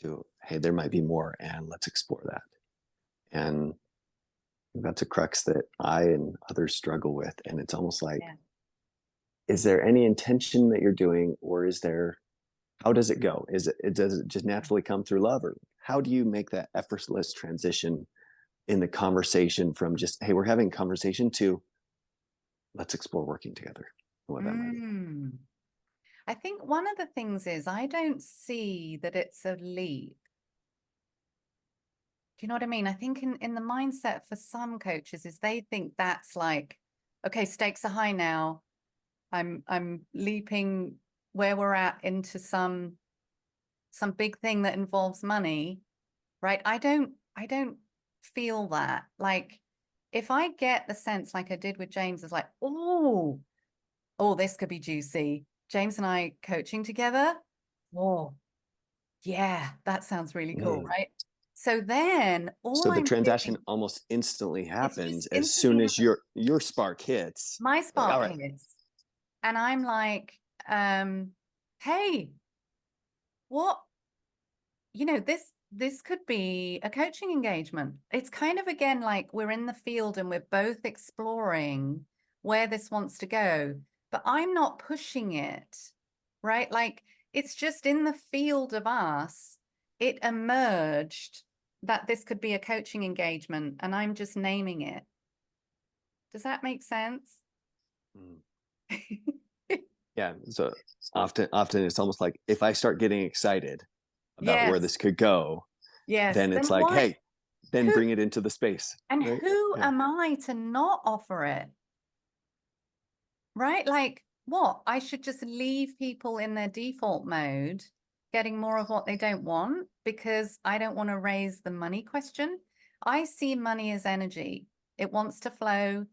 to, hey, there might be more, and let's explore that. And that's a crux that I and others struggle with. And it's almost like, Yeah. Is there any intention that you're doing, or how does it go? Does it just naturally come through love, or how do you make that effortless transition in the conversation from just, hey, we're having a conversation, to let's explore working together, and what that might be? I think one of the things is, I don't see that it's a leap. Do you know what I mean? I think in the mindset for some coaches is they think that's like, okay, stakes are high now. I'm leaping where we're at into some big thing that involves money, right? I don't feel that. Like, if I get the sense, like I did with James, is like, oh, this could be juicy. James and I coaching together. Oh, yeah, that sounds really cool, right? So then So the I'm transaction doing, almost instantly it's happens just as soon instantly as your spark hits. my Like, spark all right, hits. And I'm like, hey, what, you know, this could be a coaching engagement. It's kind of, again, like we're in the field and we're both exploring where this wants to go, but I'm not pushing it, right? Like, it's just in the field of us, it emerged that this could be a coaching engagement, and I'm just naming it. Does that make sense? Yeah. So often it's almost like, if I start getting excited about where Yes. this could go, Yes. then it's Then like, why? hey, then Who, bring it into the space. and Right? who Yeah. am I to not offer it? Right? Like, what? I should just leave people in their default mode, getting more of what they don't want, because I don't want to raise the money question. I see money as energy. It wants to flow.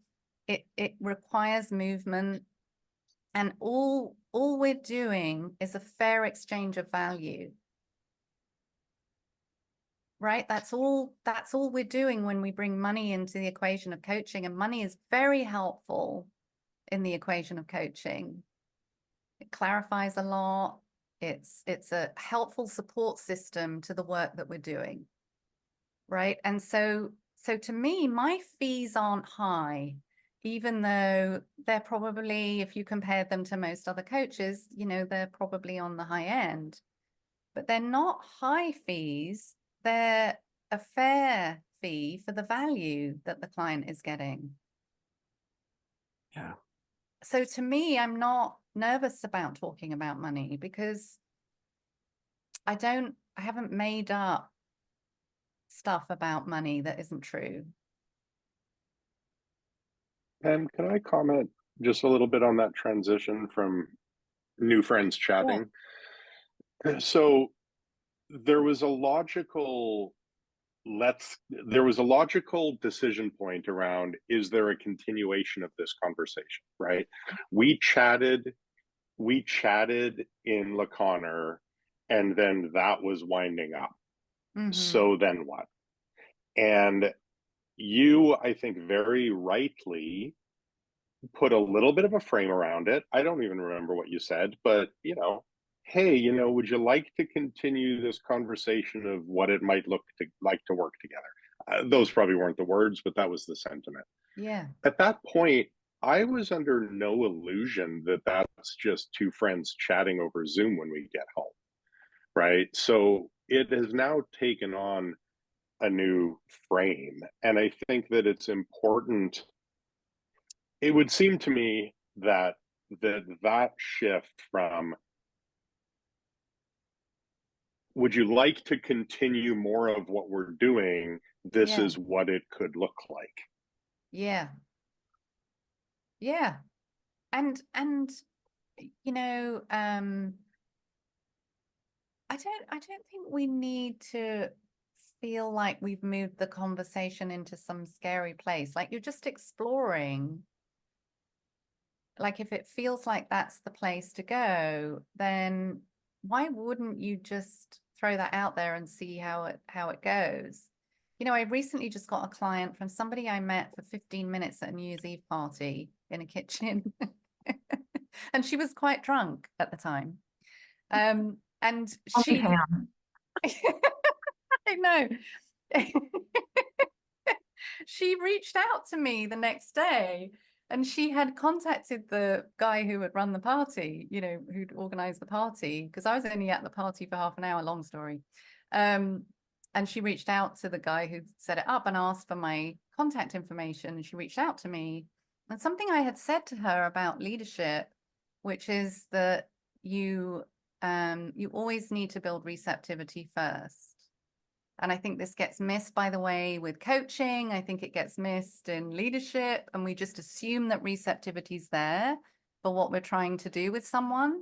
It requires movement. And all we're doing is a fair exchange of value. Right? That's all we're doing when we bring money into the equation of coaching. And money is very helpful in the equation of coaching. It clarifies a lot. It's a helpful support system to the work that we're doing. Right? And so to me, my fees aren't high, even though they're probably, if you compare them to most other coaches, you know, they're probably on the high end. But they're not high fees. They're a fair fee for the value that the client is getting. Yeah. So to me, I'm not nervous about talking about money, because I haven't made up stuff about money that isn't true. Pam, can I comment just a little bit on that transition from new friends chatting? So there was a logical decision point around, is there a continuation of this conversation, right? We chatted in La Connor, and then that was winding up. So then what? And you, I think, very rightly put a little bit of a frame around it. I don't even remember what you said, but hey, would you like to continue this conversation of what it might look like to work together? Those probably weren't the words, but that was the sentiment. Yeah. At that point, I was under no illusion that that's just two friends chatting over Zoom when we get home, right? So it has now taken on a new frame. And I think that it's important. It would seem to me that that shift from, would you like to continue more of what we're doing? This is what it could look like. Yeah. Yeah. And I don't think we need to feel like we've moved the conversation into some scary place. Like, you're just exploring. Like, if it feels like that's the place to go, then why wouldn't you just throw that out there and see how it goes? I recently just got a client from somebody I met for 15 minutes at a New Year's Eve party in a kitchen. And she was quite drunk at the time. And she, I know. She reached out to me the next day, and she had contacted the guy who had run the party, who'd organized the party, because I was only at the party for half an hour, long story. And she reached out to the guy who'd set it up and asked for my contact information. And she reached out to me. And something I had said to her about leadership, which is that you always need to build receptivity first. And I think this gets missed, by the way, with coaching. I think it gets missed in leadership, and we just assume that receptivity is there for what we're trying to do with someone.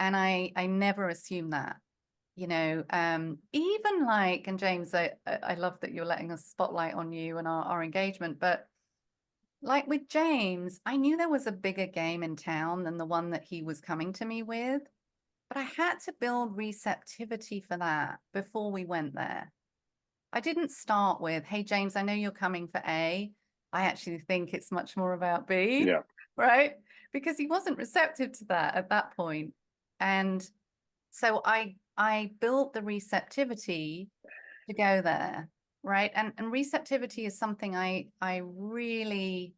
And I never assume that, even like, and James, I love that you're letting us spotlight on you and our engagement, but like with James, I knew there was a bigger game in town than the one that he was coming to me with, but I had to build receptivity for that before we went there. I didn't start with, hey, James, I know you're coming for A. I actually think it's much more about B. Yeah. Right? Because he wasn't receptive to that at that point. And so I built the receptivity to go there. Right. And receptivity is something I really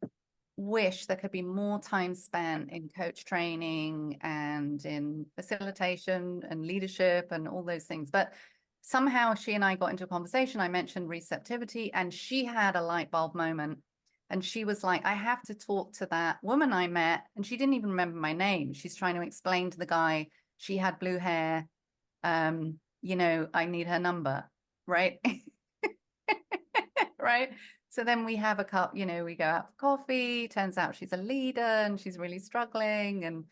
wish there could be more time spent in coach training and in facilitation and leadership and all those things. But somehow she and I got into a conversation. I mentioned receptivity, and she had a light bulb moment. And she was like, I have to talk to that woman I met. And she didn't even remember my name. She's trying to explain to the guy, she had blue hair. I need her number. Right. Right. So then we have a cup, we go out for coffee. Turns out she's a leader and she's really struggling. And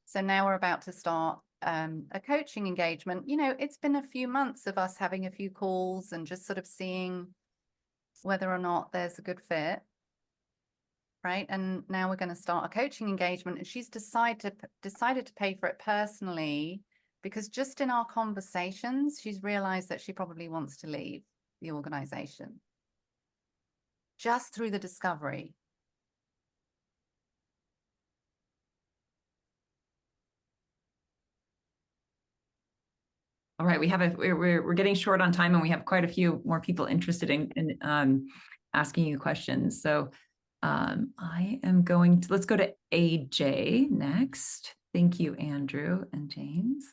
so now we're about to start a coaching engagement. It's been a few months of us having a few calls and just sort of seeing whether or not there's a good fit. Right. And now we're going to start a coaching engagement, and she's decided to pay for it personally, because just in our conversations, she's realized that she probably wants to leave the organization just through the discovery. All right, we're getting short on time, and we have quite a few more people interested in asking you questions. So let's go to AJ next. Thank you, Andrew and James.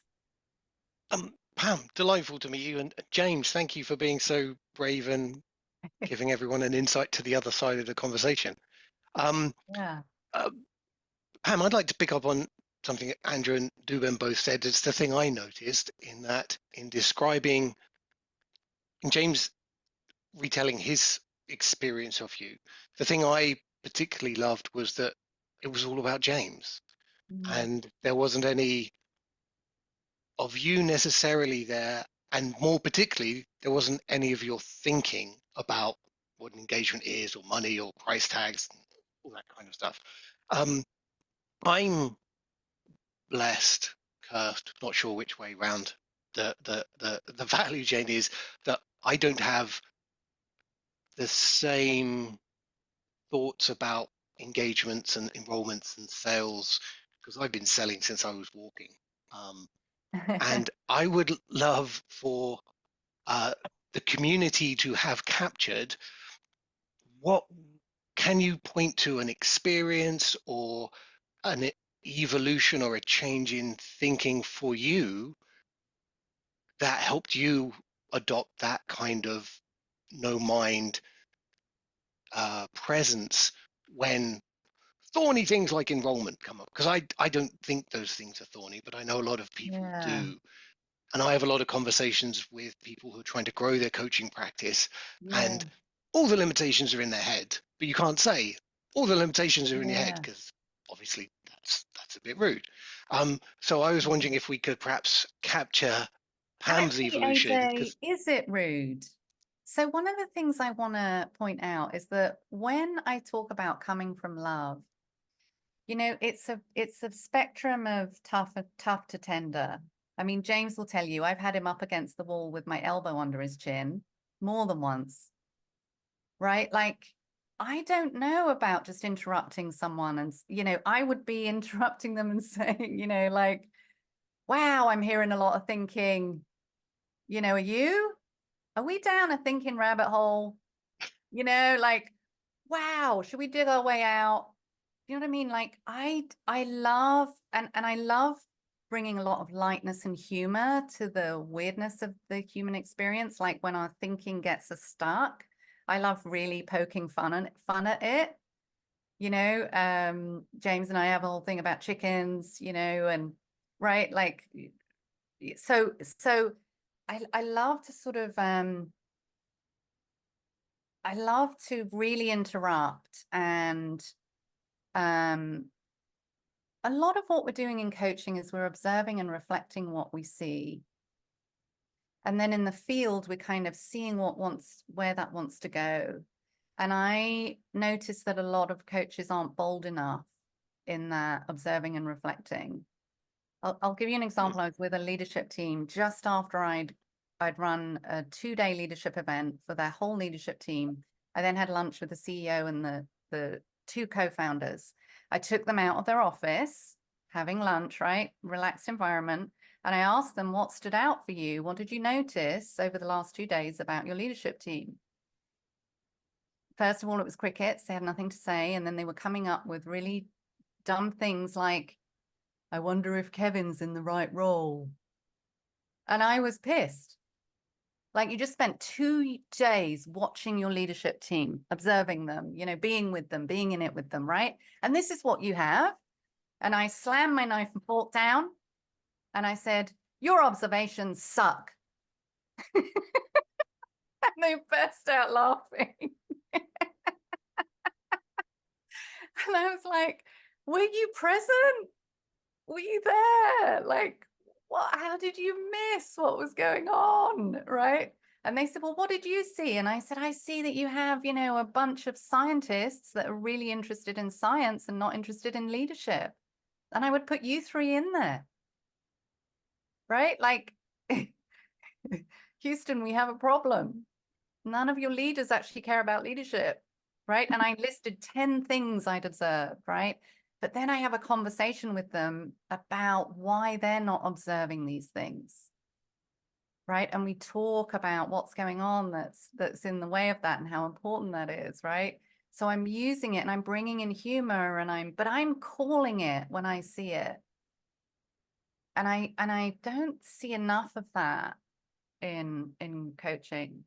Pam, delightful to meet you, and James, thank you for being so brave and giving everyone an insight to the other side of the conversation. Pam, I'd like to pick up on something that Andrew and Dubin both said. It's the thing I noticed in describing, and James retelling his experience of you. The thing I particularly loved was that it was all about James, and there wasn't any of you necessarily there, and more particularly, there wasn't any of your thinking about what an engagement is, or money, or price tags, all that kind of stuff. I'm blessed, cursed, not sure which way round the value chain is, that I don't have the same thoughts about engagements and enrollments and sales, because I've been selling since I was walking. And I would love for the community to have captured, what can you point to an experience or an evolution or a change in thinking for you that helped you adopt that kind of no mind presence when thorny things like enrollment come up? Because I don't think those things are thorny, but I know a lot of people do. And I have a lot of conversations with people who are trying to grow their coaching practice, and all the limitations are in their head, but you can't say all the limitations are in your head, because obviously that's a bit rude. So I was wondering if we could perhaps capture Pam's evolution. AJ, is it rude? So one of the things I want to point out is that when I talk about coming from love, you know, it's a spectrum of tough to tender. I mean, James will tell you, I've had him up against the wall with my elbow under his chin more than once, right? Like, I don't know about just interrupting someone, and, you know, I would be interrupting them and saying, you know, like, wow, I'm hearing a lot of thinking, you know, are we down a thinking rabbit hole? You know, like, wow, should we dig our way out? You know what I mean? Like, I love, and I love bringing a lot of lightness and humor to the weirdness of the human experience. Like when our thinking gets us stuck, I love really poking fun at it. You know, James and I have a whole thing about chickens, you know, and right, like, so I love to sort of I love to really interrupt, and a lot of what we're doing in coaching is we're observing and reflecting what we see. And then in the field, we're kind of seeing where that wants to go. And I noticed that a lot of coaches aren't bold enough in that observing and reflecting. I'll give you an example. I was with a leadership team just after I'd run a 2-day leadership event for their whole leadership team. I then had lunch with the CEO and the 2 co-founders. I took them out of their office, having lunch, right? Relaxed environment. And I asked them, what stood out for you? What did you notice over the last 2 days about your leadership team? First of all, it was crickets. They had nothing to say. And then they were coming up with really dumb things like, I wonder if Kevin's in the right role. And I was pissed. Like, you just spent 2 days watching your leadership team, observing them, you know, being with them, being in it with them, right? And this is what you have. And I slammed my knife and fork down and I said, your observations suck. And they burst out laughing. And I was like, were you present? Were you there? Like, what? How did you miss what was going on? Right. And they said, well, what did you see? And I said, I see that you have, you know, a bunch of scientists that are really interested in science and not interested in leadership. And I would put you 3 in there. Right. Like, Houston, we have a problem. None of your leaders actually care about leadership. Right. And I listed 10 things I'd observed. Right. But then I have a conversation with them about why they're not observing these things. Right. And we talk about what's going on that's in the way of that and how important that is. Right. So I'm using it and I'm bringing in humor, and I'm calling it when I see it. And I don't see enough of that in coaching.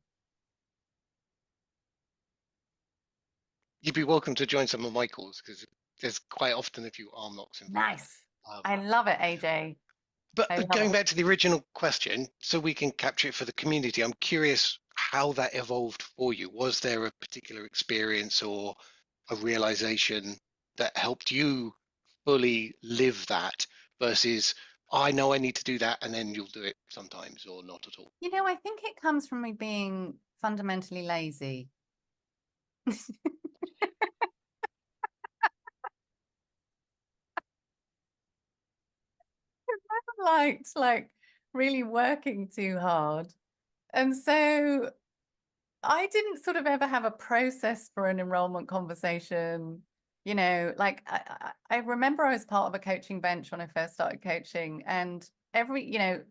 You'd be welcome to join some of my calls, because there's quite often a few arm locks involved. Nice. I love it, AJ. But going back to the original question, so we can capture it for the community, I'm curious how that evolved for you. Was there a particular experience or a realization that helped you fully live that versus I know I need to do that and then you'll do it sometimes or not at all? You know, I think it comes from me being fundamentally lazy. Liked like really working too hard. And so I didn't sort of ever have a process for an enrollment conversation. You know, like I remember I was part of a coaching bench when I first started coaching, and the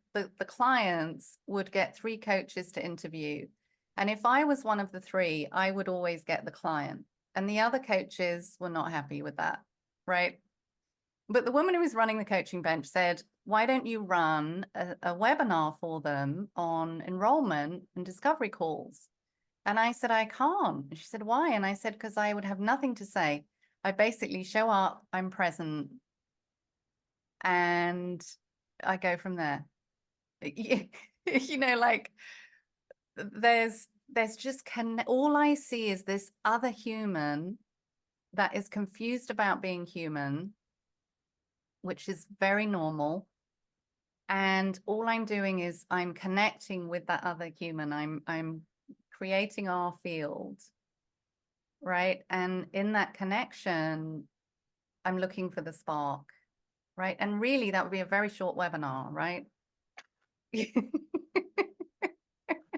clients would get 3 coaches to interview. And if I was one of the 3, I would always get the client. And the other coaches were not happy with that, right? But the woman who was running the coaching bench said, why don't you run a webinar for them on enrollment and discovery calls? And I said, I can't. And she said, why? And I said, because I would have nothing to say. I basically show up, I'm present, and I go from there. You know, like there's just all I see is this other human that is confused about being human, which is very normal. And all I'm doing is I'm connecting with that other human. I'm creating our field, right? And in that connection, I'm looking for the spark, right? And really, that would be a very short webinar, right?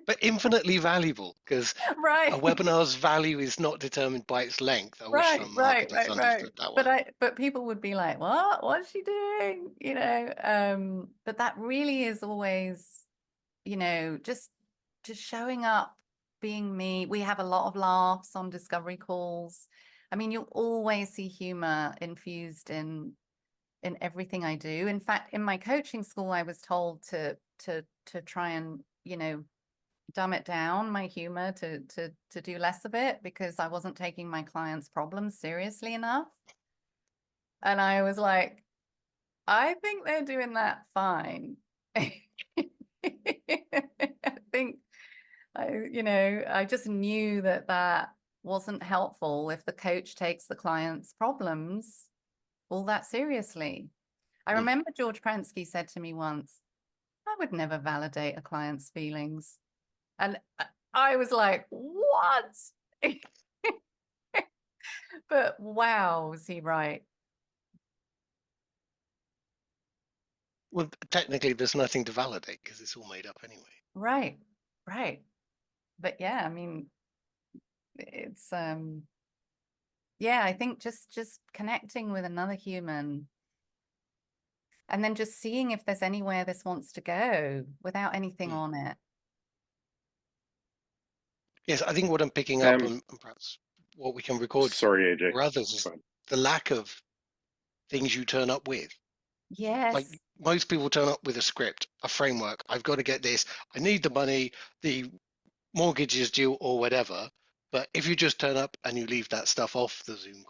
But infinitely valuable, because Right. a webinar's value is not determined by its length. I wish some marketers understood that one. But people would be like, what's she doing? You know, but that really is always, you know, just showing up, being me. We have a lot of laughs on discovery calls. I mean, you'll always see humor infused in everything I do. In fact, in my coaching school, I was told to try and, you know, dumb it down, my humor, to do less of it, because I wasn't taking my clients' problems seriously enough. And I was like, I think they're doing that fine. I think I just knew that wasn't helpful if the coach takes the client's problems all that seriously. I remember George Pransky said to me once, I would never validate a client's feelings. And I was like, what? But wow, was he right? Well, technically, there's nothing to validate because it's all made up anyway. Right. But yeah, I mean, it's yeah, I think just connecting with another human and then just seeing if there's anywhere this wants to go without anything on it. Yes, I think what I'm picking up, and perhaps what we can record Sorry, AJ. for others, is the lack of things you turn up with. Yes. Like most people turn up with a script, a framework. I've got to get this. I need the money. The mortgage is due or whatever. But if you just turn up and you leave that stuff off the Zoom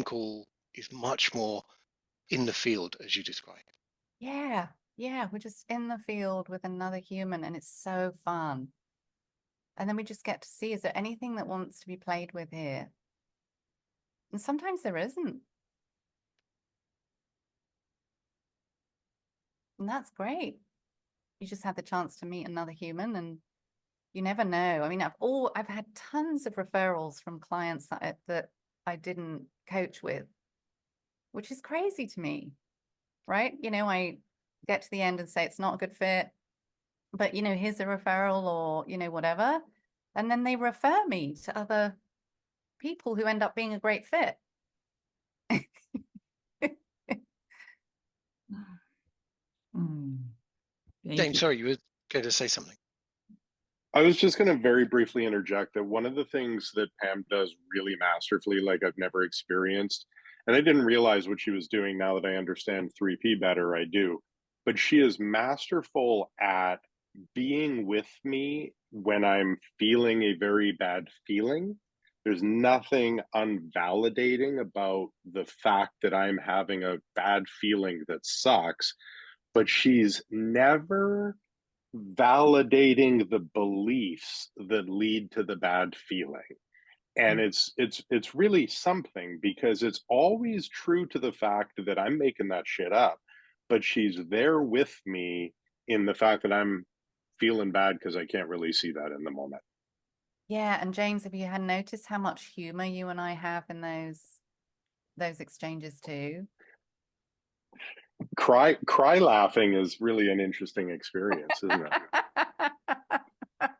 call is much more in the field, as you described. Yeah, we're just in the field with another human, and it's so fun. And then we just get to see, is there anything that wants to be played with here? And sometimes there isn't. And that's great. You just had the chance to meet another human, and you never know. I mean, I've had tons of referrals from clients that I didn't coach with, which is crazy to me, right? You know, I get to the end and say it's not a good fit, but, you know, here's a referral, or, you know, whatever. And then they refer me to other people who end up being a great fit. James, sorry, you were going to say something. I was just going to very briefly interject that one of the things that Pam does really masterfully, like I've never experienced, and I didn't realize what she was doing. Now that I understand 3P better, I do. But she is masterful at being with me when I'm feeling a very bad feeling. There's nothing unvalidating about the fact that I'm having a bad feeling that sucks, but she's never validating the beliefs that lead to the bad feeling. And it's really something, because it's always true to the fact that I'm making that shit up, but she's there with me in the fact that I'm feeling bad because I can't really see that in the moment. Yeah, and James, have you had noticed how much humor you and I have in those exchanges too? Cry laughing is really an interesting experience, isn't it?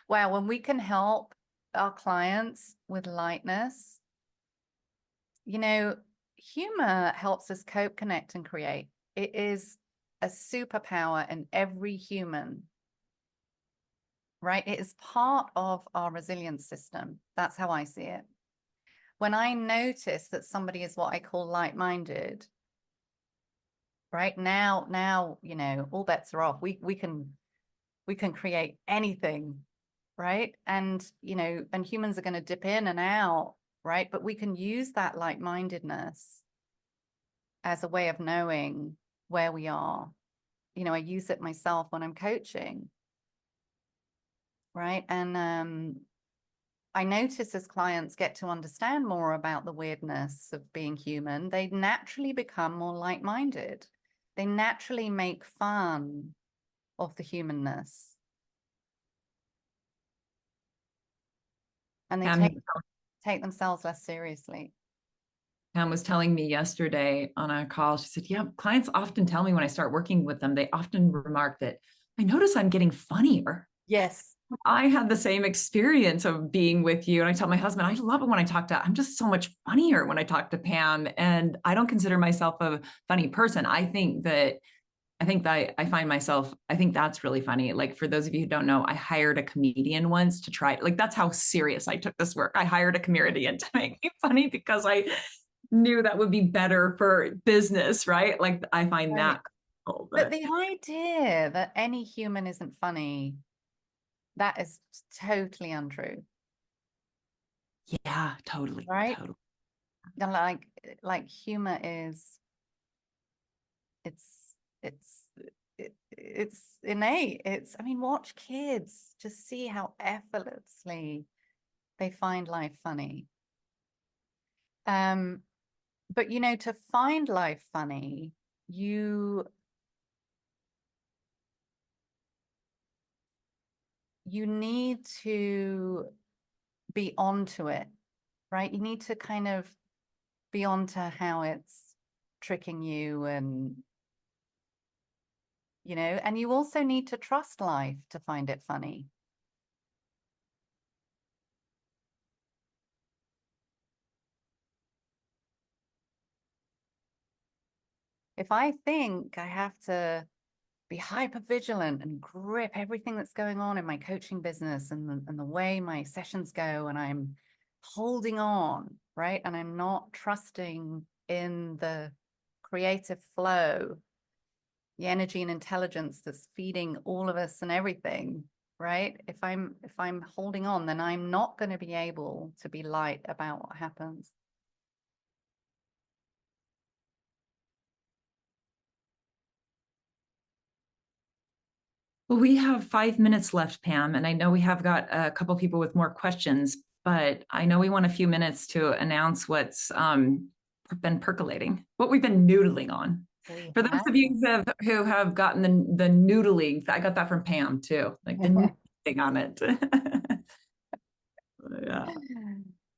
Wow, when we can help our clients with lightness, you know, humor helps us cope, connect, and create. It is a superpower in every human, right? It is part of our resilience system. That's how I see it. When I notice that somebody is what I call light-minded, right now, you know, all bets are off. We can create anything, right? And, you know, and humans are going to dip in and out, right? But we can use that like-mindedness as a way of knowing where we are. You know, I use it myself when I'm coaching, right? And I notice as clients get to understand more about the weirdness of being human, they naturally become more like-minded. They naturally make fun of the humanness. And they take themselves less seriously. Pam was telling me yesterday on a call, she said, yeah, clients often tell me when I start working with them, they often remark that I notice I'm getting funnier. Yes. I had the same experience of being with you. And I tell my husband, I love it when I talk to, I'm just so much funnier when I talk to Pam. And I don't consider myself a funny person. I think that I find myself, I think that's really funny. Like, for those of you who don't know, I hired a comedian once to try, like, that's how serious I took this work. I hired a comedian to make me funny because I knew that would be better for business, right? Like, I find that cool. But the idea that any human isn't funny, that is totally untrue. Yeah, totally. Right? Totally. Like humor is, it's innate. I mean, watch kids, just see how effortlessly they find life funny. But you know, to find life funny, you need to be onto it, right? You need to kind of be onto how it's tricking you, and you know, and you also need to trust life to find it funny. If I think I have to be hyper vigilant and grip everything that's going on in my coaching business and the way my sessions go, and I'm holding on, right? And I'm not trusting in the creative flow, the energy and intelligence that's feeding all of us and everything, right? If I'm holding on, then I'm not going to be able to be light about what happens. Well, we have 5 minutes left, Pam, and I know we have got a couple people with more questions, but I know we want a few minutes to announce what's been percolating, what we've been noodling on. For those of you who have gotten the noodling, I got that from Pam too, like the noodling on it. Yeah.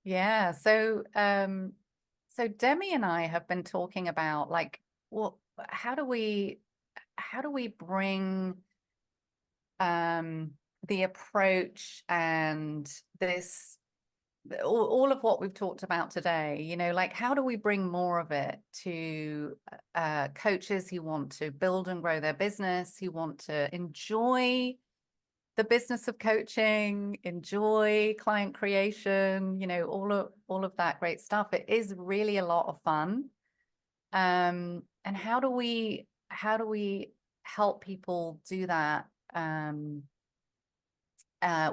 Yeah. So Demi and I have been talking about, like, well, how do we bring the approach and this, all of what we've talked about today, you know, like, how do we bring more of it to coaches who want to build and grow their business, who want to enjoy the business of coaching, enjoy client creation, you know, all of that great stuff. It is really a lot of fun. And how do we help people do that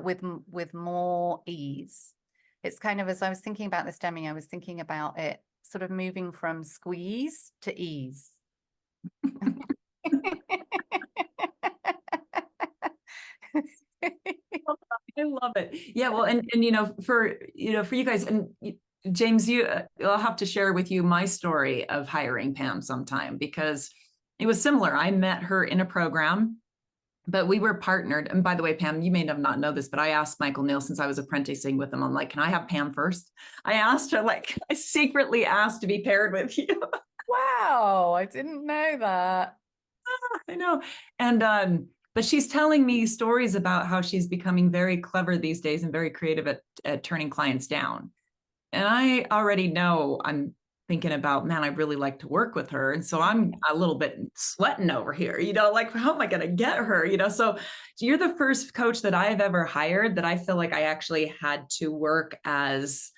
with more ease? It's kind of, as I was thinking about this, Demi, I was thinking about it sort of moving from squeeze to ease. I love it. Yeah, well, and for you guys, and James, I'll have to share with you my story of hiring Pam sometime, because it was similar. I met her in a program, but we were partnered. And by the way, Pam, you may not know this, but I asked Michael Neal, since I was apprenticing with him, I'm like, can I have Pam first? I asked her, like, I secretly asked to be paired with you. Wow, I didn't know that. I know. And but she's telling me stories about how she's becoming very clever these days and very creative at turning clients down. And I already know I'm thinking about, man, I really like to work with her. And so I'm a little bit sweating over here, like, how am I going to get her? So you're the first coach that I've ever hired that I feel like I actually had to work as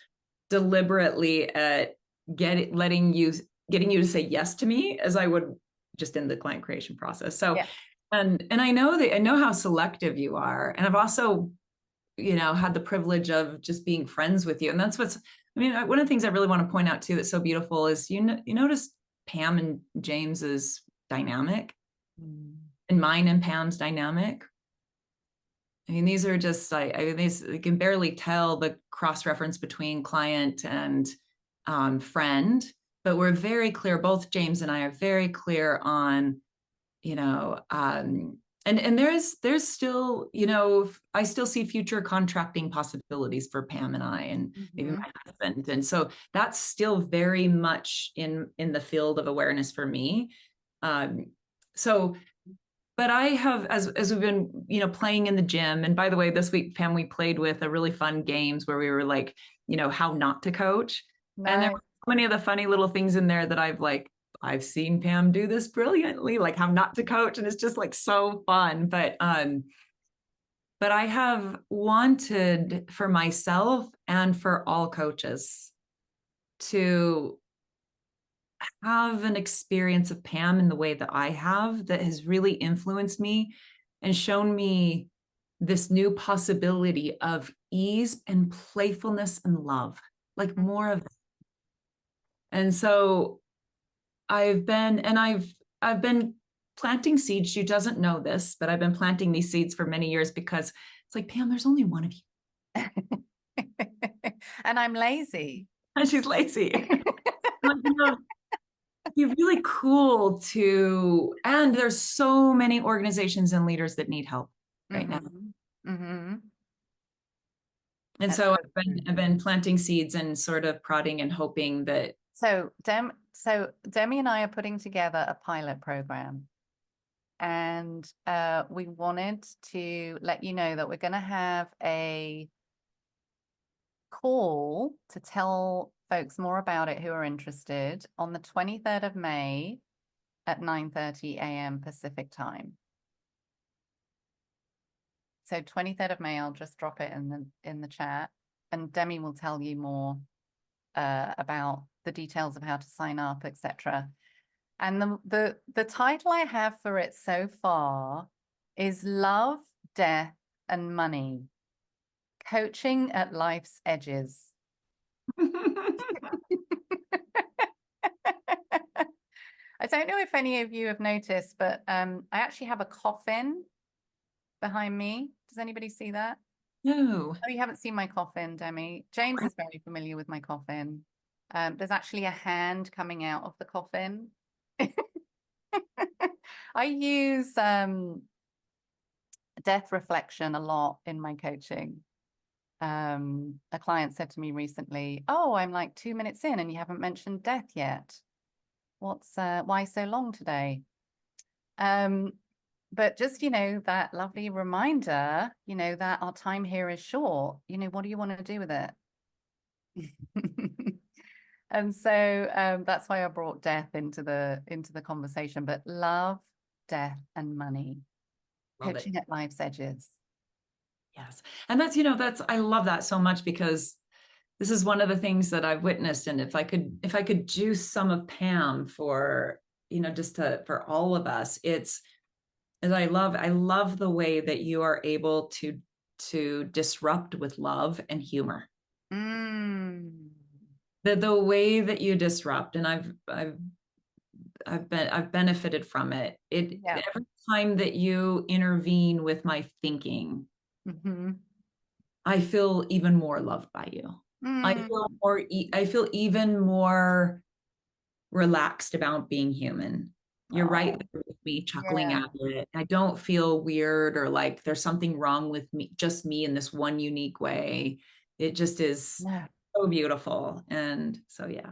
deliberately at getting you to say yes to me as I would just in the client creation process. So, yeah. and I know how selective you are. And I've also, had the privilege of just being friends with you. And that's one of the things I really want to point out too, that's so beautiful is, you notice Pam and James's dynamic and mine and Pam's dynamic. I mean, these are just you can barely tell the cross-reference between client and friend, but we're very clear. Both James and I are very clear on, and there's still, I still see future contracting possibilities for Pam and I, and maybe my husband. And so that's still very much in the field of awareness for me. But I have, as we've been, playing in the gym. And by the way, this week, Pam, we played with a really fun games where we were like, how not to coach. Nice. And there were so many of the funny little things in there that I've seen Pam do this brilliantly, like how not to coach. And it's just like so fun. But I have wanted for myself and for all coaches to have an experience of Pam in the way that I have, that has really influenced me and shown me this new possibility of ease and playfulness and love, like more of that. And so I've been planting seeds. She doesn't know this, but I've been planting these seeds for many years, because it's like, Pam, there's only one of you. And I'm lazy. And she's lazy. You're really cool and there's so many organizations and leaders that need help right now. And That's so so I've been planting seeds and sort of prodding and hoping that. So Demi and I are putting together a pilot program, and we wanted to let you know that we're going to have a call to tell folks more about it who are interested on the 23rd of May at 9:30 a.m. Pacific time. So 23rd of May, I'll just drop it in the chat, and Demi will tell you more about the details of how to sign up, etc. And the title I have for it so far is Love, Death, and Money: Coaching at Life's Edges. I don't know if any of you have noticed, but I actually have a coffin behind me. Does anybody see that? No. Oh, you haven't seen my coffin, Demi. James is very familiar with my coffin. There's actually a hand coming out of the coffin. I use death reflection a lot in my coaching. A client said to me recently, "Oh, I'm like 2 minutes in and you haven't mentioned death yet. Why so long today?" But just, that lovely reminder, that our time here is short. What do you want to do with it? And so that's why I brought death into the conversation. But love, death, and money. Coaching at life's edges. Yes. And that's, I love that so much, because this is one of the things that I've witnessed. And if I could juice some of Pam for, for all of us, I love the way that you are able to disrupt with love and humor. The way that you disrupt, and I've benefited from it. Every time that you intervene with my thinking, I feel even more loved by you. I feel even more relaxed about being human. You're right there with me, chuckling at it. I don't feel weird or like there's something wrong with me, just me in this one unique way. It just is so beautiful. And so, yeah.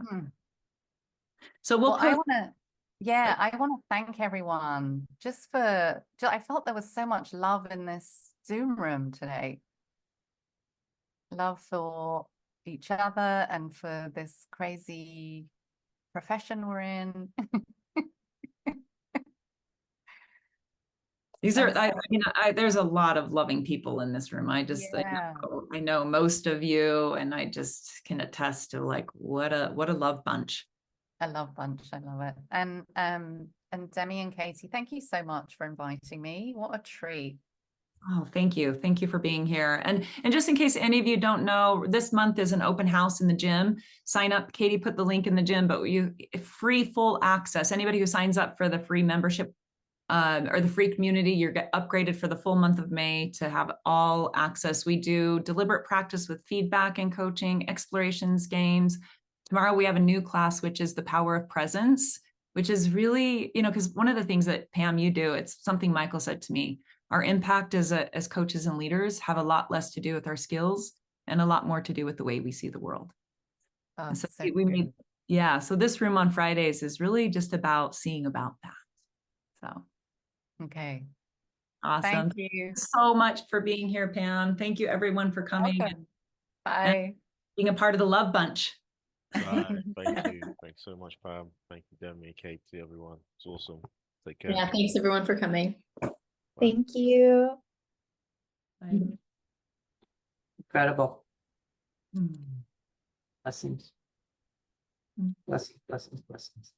So we'll I want to, I want to thank everyone I felt there was so much love in this Zoom room today. Love for each other and for this crazy profession we're in. These are, there's a lot of loving people in this room. I know most of you, and I just can attest to like, what a love bunch. A love bunch. I love it. And Demi and Katie, thank you so much for inviting me. What a treat. Oh, thank you. Thank you for being here. And just in case any of you don't know, this month is an open house in the gym. Sign up. Katie put the link in the gym, but free full access. Anybody who signs up for the free membership or the free community, you're upgraded for the full month of May to have all access. We do deliberate practice with feedback and coaching, explorations, games. Tomorrow we have a new class, which is the power of presence, which is really, because one of the things that Pam, you do, it's something Michael said to me, our impact as coaches and leaders have a lot less to do with our skills and a lot more to do with the way we see the world. So so this room on Fridays is really just about seeing about that. So. Okay. Awesome. Thank you so much for being here, Pam. Thank you everyone for coming. Bye. Being a part of the love bunch. Thank you. Thanks so much, Pam. Thank you, Demi, Katie, everyone. It's awesome. Take care. Yeah, thanks everyone for coming. Bye. Thank you. Bye. Incredible. Blessings. Blessings, blessings, blessings.